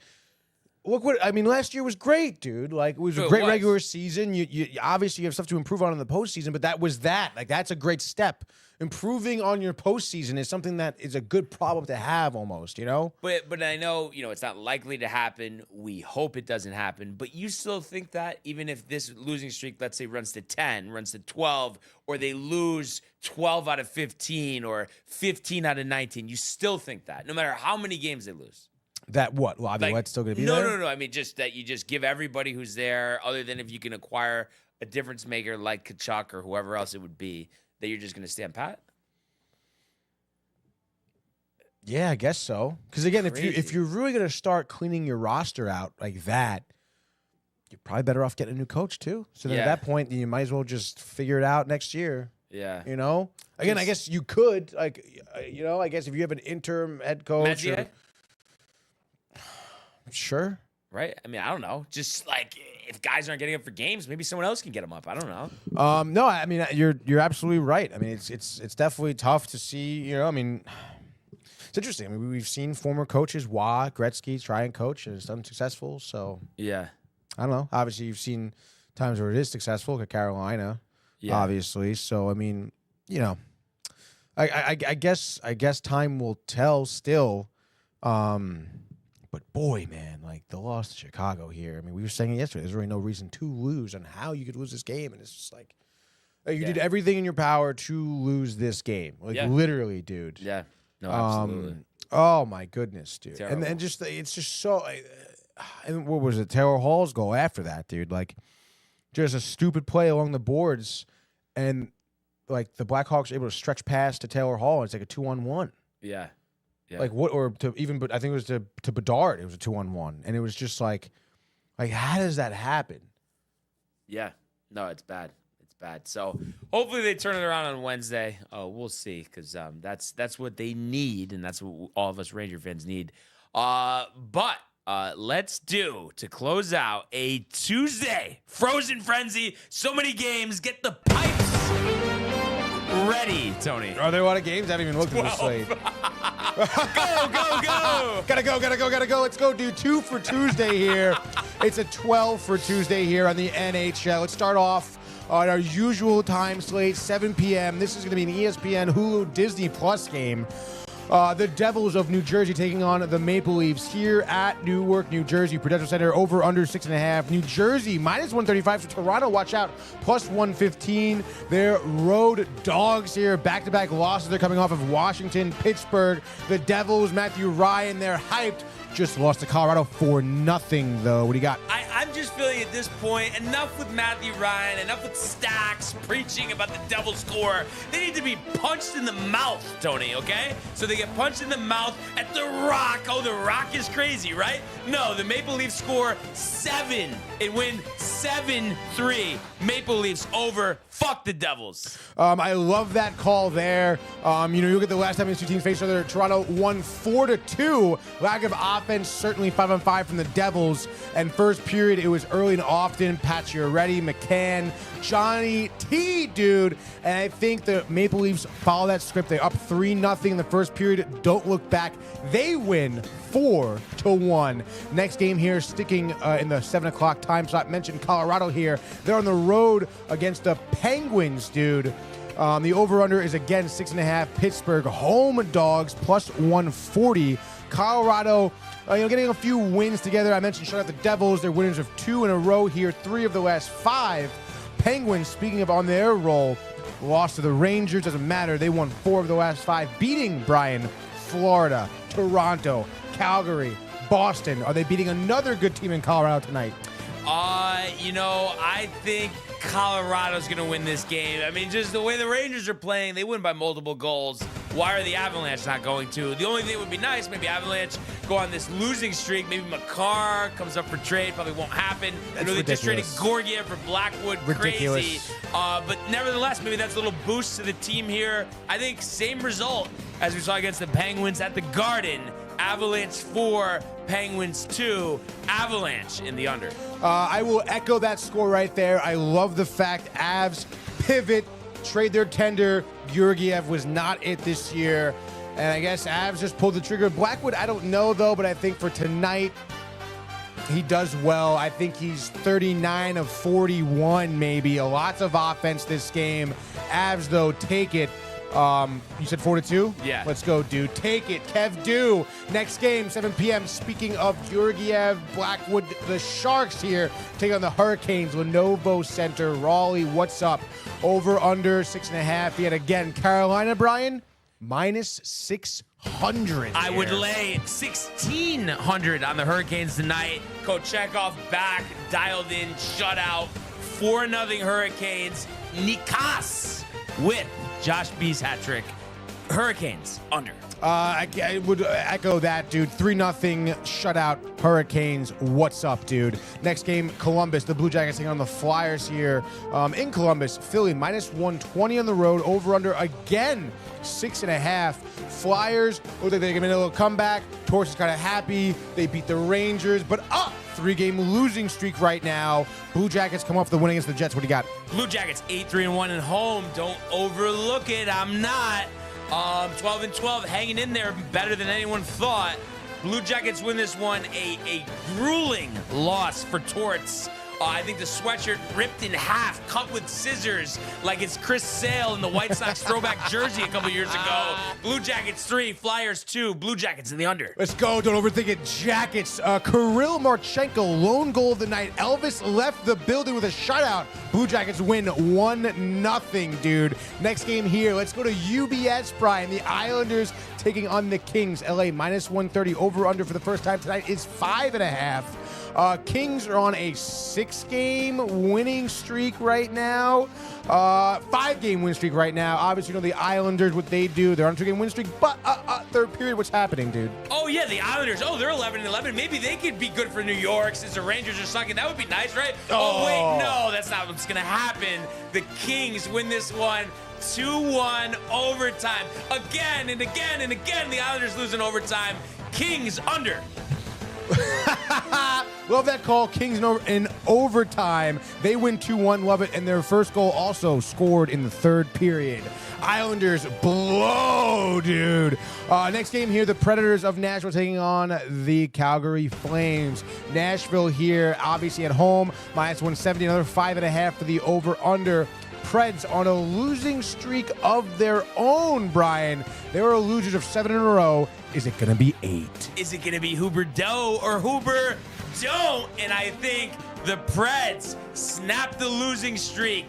look what, I mean, last year was great, dude. Like, it was a great regular season. You obviously have stuff to improve on in the postseason, but that was that. Like, that's a great step. Improving on your postseason is something that is a good problem to have almost, But I know, it's not likely to happen. We hope it doesn't happen. But you still think that even if this losing streak, let's say, runs to 10, runs to 12, or they lose 12 out of 15 or 15 out of 19, you still think that, no matter how many games they lose? That what? Laviolette's still going to be there? No. I mean, just that you just give everybody who's there, other than if you can acquire a difference maker like Kachuk or whoever else it would be, that you're just going to stand pat? Yeah, I guess so. Because again, if you're really going to start cleaning your roster out like that, you're probably better off getting a new coach too. So then at that point, you might as well just figure it out next year. Yeah. Again, I guess you could, like, I guess if you have an interim head coach. Sure. Right? I mean, I don't know. Just like if guys aren't getting up for games, maybe someone else can get them up. I don't know. No, I mean, you're absolutely right. I mean, it's definitely tough to see, I mean, it's interesting. I mean, we've seen former coaches, Gretzky, try and coach, and it's unsuccessful. So Yeah. I don't know. Obviously, you've seen times where it is successful, like Carolina, obviously. So I mean, you know, I guess time will tell still. But boy, man, like the loss to Chicago here. I mean, we were saying it yesterday. There's really no reason to lose and how you could lose this game, and it's just like you did everything in your power to lose this game. Like literally, dude. Yeah. No, absolutely. Oh my goodness, dude. Terrible. And just it's just so. And what was it? Taylor Hall's goal after that, dude. Like just a stupid play along the boards, and like the Blackhawks were able to stretch past to Taylor Hall, and it's like a 2-on-1. Yeah. Yeah. Like what, or to even, but I think it was to Bedard. It was a 2-on-1, and it was just like how does that happen? Yeah. No, it's bad. It's bad. So hopefully they turn it around on Wednesday. Oh, we'll see, because that's what they need, and that's what all of us Ranger fans need. But let's do, to close out a Tuesday Frozen Frenzy. So many games. Get the pipes ready, Tony. Are there a lot of games? I haven't even looked at the slate. Go. Gotta go. Let's go do 2 for Tuesday here. It's a 12 for Tuesday here on the NHL. Let's start off on our usual time slate, 7 p.m. This is going to be an ESPN, Hulu, Disney Plus game. The Devils of New Jersey taking on the Maple Leafs here at Newark, New Jersey. Prudential Center over under 6.5. New Jersey minus 135. So Toronto, watch out, plus 115. They're road dogs here. Back-to-back losses. They're coming off of Washington, Pittsburgh. The Devils, Matthew Ryan, they're hyped. Just lost to Colorado 4-0, though. What do you got? I'm just feeling at this point, enough with Matthew Ryan, enough with Stacks preaching about the Devil score. They need to be punched in the mouth, Tony, okay? So they get punched in the mouth at The Rock. Oh, The Rock is crazy, right? No, the Maple Leafs score 7 and win 7-3. Maple Leafs over. Fuck the Devils. I love that call there. You look at the last time these two teams faced each other. Toronto won 4-2. Lack of offense, certainly 5-on-5 from the Devils. And first period, it was early and often. Pacioretty, McCann, Johnny T, dude. And I think the Maple Leafs follow that script. They're up 3-0 in the first period. Don't look back. They win 4-1. Next game here, sticking in the 7 o'clock time slot. Mentioned Colorado here. They're on the road against the Penguins, dude. The over-under is again 6.5. Pittsburgh home dogs plus 140. Colorado, getting a few wins together. I mentioned shut out the Devils. They're winners of 2 in a row here, 3 of the last 5. Penguins, speaking of on their roll, lost to the Rangers. Doesn't matter. They won 4 of the last 5, beating Brian, Florida, Toronto, Calgary, Boston. Are they beating another good team in Colorado tonight? I think Colorado's going to win this game. I mean, just the way the Rangers are playing, they win by multiple goals. Why are the Avalanche not going to? The only thing that would be nice, maybe Avalanche go on this losing streak. Maybe Makar comes up for trade. Probably won't happen. They just traded Gorgiev for Blackwood. Ridiculous. Crazy. But nevertheless, maybe that's a little boost to the team here. I think same result as we saw against the Penguins at the Garden. Avalanche 4, Penguins 2, Avalanche in the under. I will echo that score right there. I love the fact Avs pivot, trade their tender. Georgiev was not it this year. And I guess Avs just pulled the trigger. Blackwood, I don't know, though, but I think for tonight, he does well. I think he's 39 of 41, maybe. Lots of offense this game. Avs, though, take it. You said 4-2? Yeah. Let's go, dude. Take it. Kev Do. Next game, 7 p.m. Speaking of Georgiev, Blackwood, the Sharks here take on the Hurricanes. Lenovo Center. Raleigh, what's up? Over, under, 6.5. Yet again, Carolina, Brian, minus 600. I would lay 1,600 on the Hurricanes tonight. Kochekov back, dialed in, shutout. 4-0 Hurricanes. Nikas with Josh B's hat trick. Hurricanes under. I would echo that, dude. 3-0 shutout Hurricanes. What's up, dude? Next game, Columbus. The Blue Jackets taking on the Flyers here in Columbus. Philly minus 120 on the road. Over under again 6.5. Flyers look like they're gonna make a little comeback. Torch is kind of happy. They beat the Rangers, but 3-game losing streak right now. Blue Jackets come off the win against the Jets. What do you got? Blue Jackets 8-3-1 at home. Don't overlook it. I'm not. 12-12, hanging in there better than anyone thought. Blue Jackets win this one. A grueling loss for Torts. I think the sweatshirt ripped in half, cut with scissors, like it's Chris Sale in the White Sox throwback jersey a couple years ago. Blue Jackets 3, Flyers 2, Blue Jackets in the under. Let's go. Don't overthink it. Jackets. Kirill Marchenko, lone goal of the night. Elvis left the building with a shutout. Blue Jackets win 1-0, dude. Next game here. Let's go to UBS, Brian. The Islanders taking on the Kings. LA minus 130. Over-under for the first time tonight is 5.5. Kings are on a 6-game winning streak right now. 5-game win streak right now. Obviously, you know the Islanders, what they do. They're on a 2-game win streak, but third period, what's happening, dude? Oh, yeah, the Islanders. Oh, they're 11-11. Maybe they could be good for New York since the Rangers are sucking. That would be nice, right? Oh wait, no, that's not what's going to happen. The Kings win this one 2-1 overtime. Again and again and again, the Islanders lose in overtime. Kings under. Love that call. Kings in overtime. They win 2-1. Love it. And their first goal also scored in the third period. Islanders blow, dude. Next game here, the Predators of Nashville taking on the Calgary Flames. Nashville here, obviously at home, minus 170. Another 5.5 for the over-under. Preds on a losing streak of their own, Brian. They were losers of 7 in a row. Is it going to be 8? Is it going to be Huber Doe or Huber Don't? And I think the Preds snap the losing streak.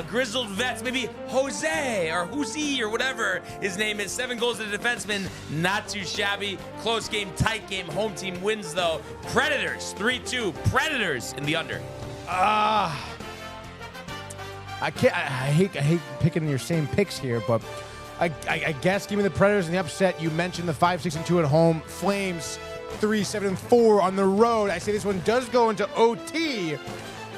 Grizzled vets, maybe Jose or Jose or whatever his name is. 7 goals to the defenseman. Not too shabby. Close game, tight game. Home team wins, though. Predators, 3-2. Predators in the under. I hate picking your same picks here, but I guess give me the Predators in the upset. You mentioned the 5-6-2 at home. Flames 3-7-4 on the road. I say this one does go into OT.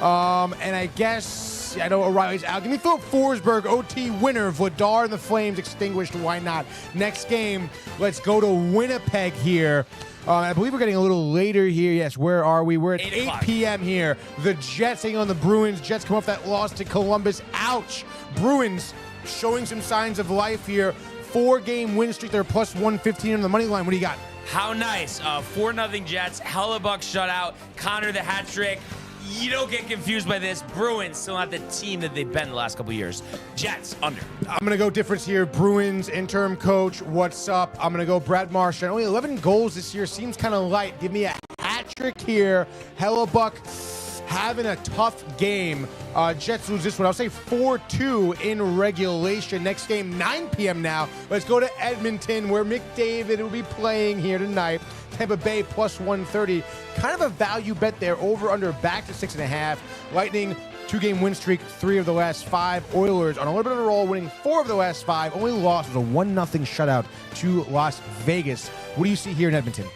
And I guess I know O'Reilly's out. Give me Philip Forsberg, OT winner. Vladar and the Flames extinguished. Why not? Next game, let's go to Winnipeg here. I believe we're getting a little later here. Yes, where are we? We're at 8 p.m. here. The Jets taking on the Bruins. Jets come off that loss to Columbus. Ouch. Bruins showing some signs of life here. 4-game win streak. They're plus 115 on the money line. What do you got? How nice. 4-0 Jets. Hellebuck shutout. Connor the hat trick. You don't get confused by this. Bruins still not the team that they've been the last couple years. Jets, under. I'm going to go difference here. Bruins, interim coach, what's up? I'm going to go Brad Marchand. Only 11 goals this year. Seems kind of light. Give me a hat trick here. Hellebuck having a tough game. Jets lose this one. I'll say 4-2 in regulation. Next game, 9 p.m. now. Let's go to Edmonton, where McDavid will be playing here tonight. Tampa Bay plus 130. Kind of a value bet there. Over under back to 6.5. Lightning, 2-game win streak, 3 of the last 5. Oilers on a little bit of a roll, winning 4 of the last 5. Only loss was a 1-0 shutout to Las Vegas. What do you see here in Edmonton?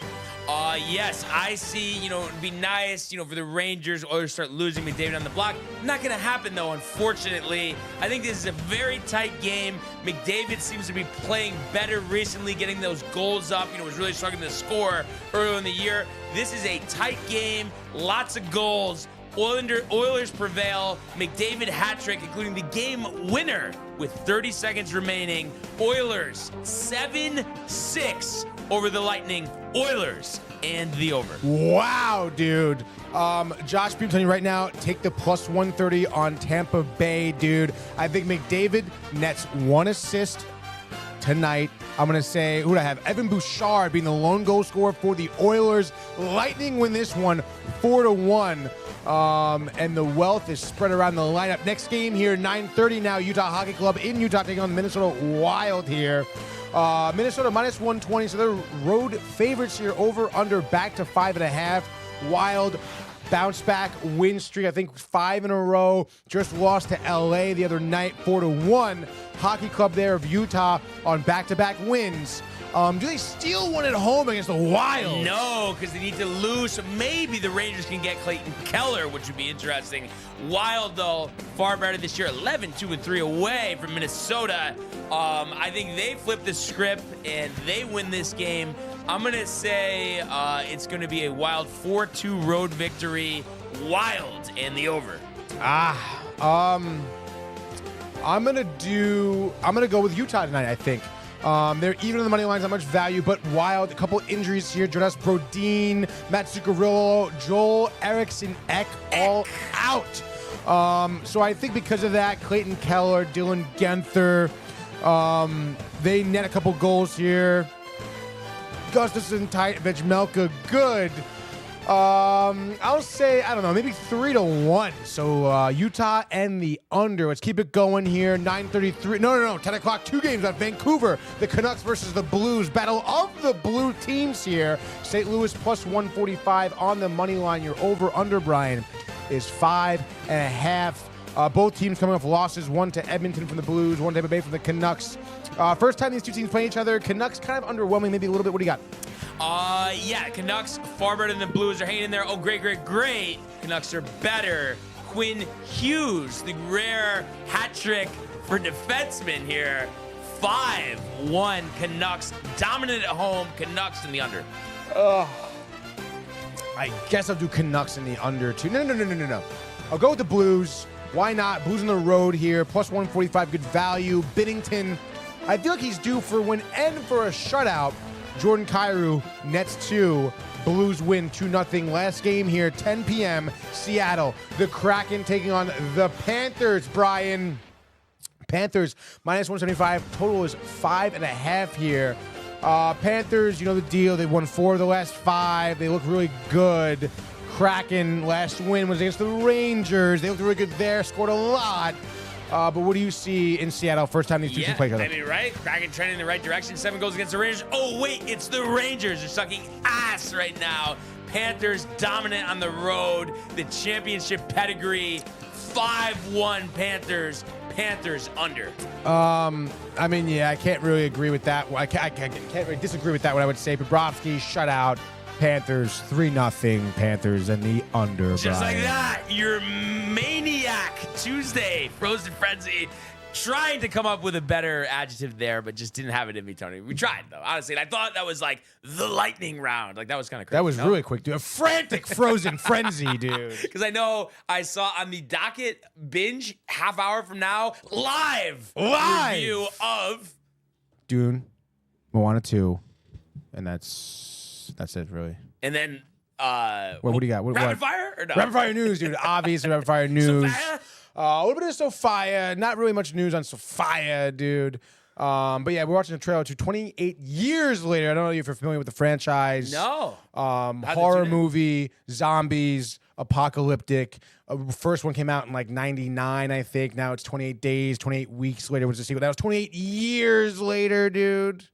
Yes, I see, it'd be nice, for the Rangers, Oilers start losing McDavid on the block. Not going to happen, though, unfortunately. I think this is a very tight game. McDavid seems to be playing better recently, getting those goals up. Was really struggling to score earlier in the year. This is a tight game, lots of goals. Oilers prevail. McDavid hat trick, including the game winner with 30 seconds remaining. Oilers 7-6 over the Lightning. Oilers and the over. Wow, dude. Josh Beam telling you right now, take the plus 130 on Tampa Bay, dude. I think McDavid nets 1 assist tonight. I'm going to say, who do I have? Evan Bouchard being the lone goal scorer for the Oilers. Lightning win this one 4-1. And the wealth is spread around the lineup. Next game here, 9:30 now. Utah Hockey Club in Utah taking on the Minnesota Wild here. Minnesota minus 120, so they're road favorites here. Over under back to 5.5. Wild bounce back win streak. I think 5 in a row. Just lost to LA the other night, 4-1. Hockey Club there of Utah on back-to-back wins. Do they steal one at home against the Wild? No, because they need to lose. So maybe the Rangers can get Clayton Keller, which would be interesting. Wild, though, far better this year. 11-2-3 away from Minnesota. I think they flip the script and they win this game. I'm going to say it's going to be a Wild 4-2 road victory. Wild and the over. I'm going to go with Utah tonight, I think. They're even on the money lines, not much value, but wild. A couple injuries here. Jonas Brodin, Matt Zuccarello, Joel Eriksson-Ek all out. So I think because of that, Clayton Keller, Dylan Genther, they net a couple goals here. Gustafsson, Vejmelka, good. I'll say, I don't know, maybe 3-1. So Utah and the under. Let's keep it going here. 9:33. No. 10 o'clock. 2 games at Vancouver. The Canucks versus the Blues. Battle of the blue teams here. St. Louis plus 145 on the money line. Your over-under, Brian, is 5.5. Both teams coming off losses. One to Edmonton from the Blues. One to Tampa Bay from the Canucks. First time these two teams play each other. Canucks kind of underwhelming, maybe a little bit. What do you got? Canucks far better than the Blues. Are hanging in there. Oh, great. Canucks are better. Quinn Hughes, the rare hat trick for defensemen here. 5-1 Canucks, dominant at home. Canucks in the under. I guess I'll do Canucks in the under too. No. I'll go with the Blues. Why not? Blues on the road here. Plus 145, good value. Binnington, I feel like he's due for win and for a shutout. Jordan Kyrou nets 2. Blues win 2-0. Last game here, 10 p.m. Seattle. The Kraken taking on the Panthers, Brian. Panthers minus 175. Total is 5.5 here. Panthers, you know the deal. They won 4 of the last 5. They look really good. Kraken, last win was against the Rangers. They looked really good there. Scored a lot. But what do you see in Seattle? First time these two teams play each other. I mean, right? Kraken trending in the right direction. 7 goals against the Rangers. Oh, wait, it's the Rangers. They're sucking ass right now. Panthers dominant on the road. The championship pedigree. 5-1 Panthers. Panthers under. I mean, yeah, I can't really agree with that. I can't really disagree with that, what I would say. Bobrovsky, shutout. Panthers, 3-0 Panthers, and the under, Just Brian. like that, your maniac Tuesday, Frozen Frenzy, trying to come up with a better adjective there, but just didn't have it in me, Tony. We tried, though, honestly. And I thought that was like the lightning round. Like, that was kind of crazy. That was really quick, dude. A frantic Frozen Frenzy, dude. Because I know I saw on the docket binge, half hour from now, live review of Dune, Moana 2, and that's it, really. And then, what do you got? Rapid fire or no? Rapid fire news, dude. Obviously, rapid fire news. Sophia? A little bit of Sophia. Not really much news on Sophia, dude. But yeah, we're watching the trailer to 28 years later. I don't know if you're familiar with the franchise. No. Horror movie, zombies, apocalyptic. First one came out in like 99, I think. Now it's 28 days, 28 weeks later was the sequel. That was 28 years later, dude.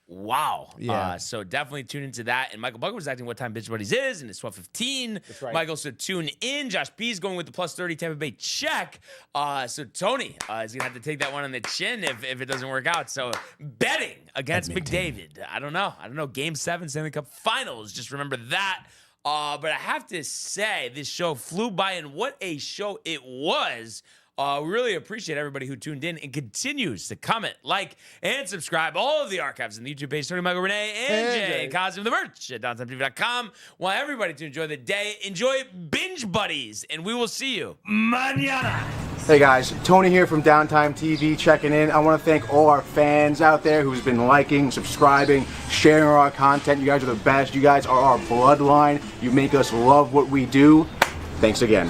Wow. Yeah. So definitely tune into that. And Michael Bucket was acting What Time Bitch Buddies is, and it's 12:15. That's right. Michael, so tune in. Josh B's going with the plus 30 Tampa Bay check. So Tony is going to have to take that one on the chin if it doesn't work out. So betting against McDavid. I don't know. Game 7, Stanley Cup Finals. Just remember that. But I have to say, this show flew by, and what a show it was. We really appreciate everybody who tuned in and continues to comment, like, and subscribe. All of the archives on the YouTube page. Tony, Michael, Renee, and Jay. And Cosmo, the merch at DowntimeTV.com. Want everybody to enjoy the day. Enjoy Binge Buddies, and we will see you mañana. Hey guys, Tony here from Downtime TV checking in. I want to thank all our fans out there who's been liking, subscribing, sharing our content. You guys are the best. You guys are our bloodline. You make us love what we do. Thanks again.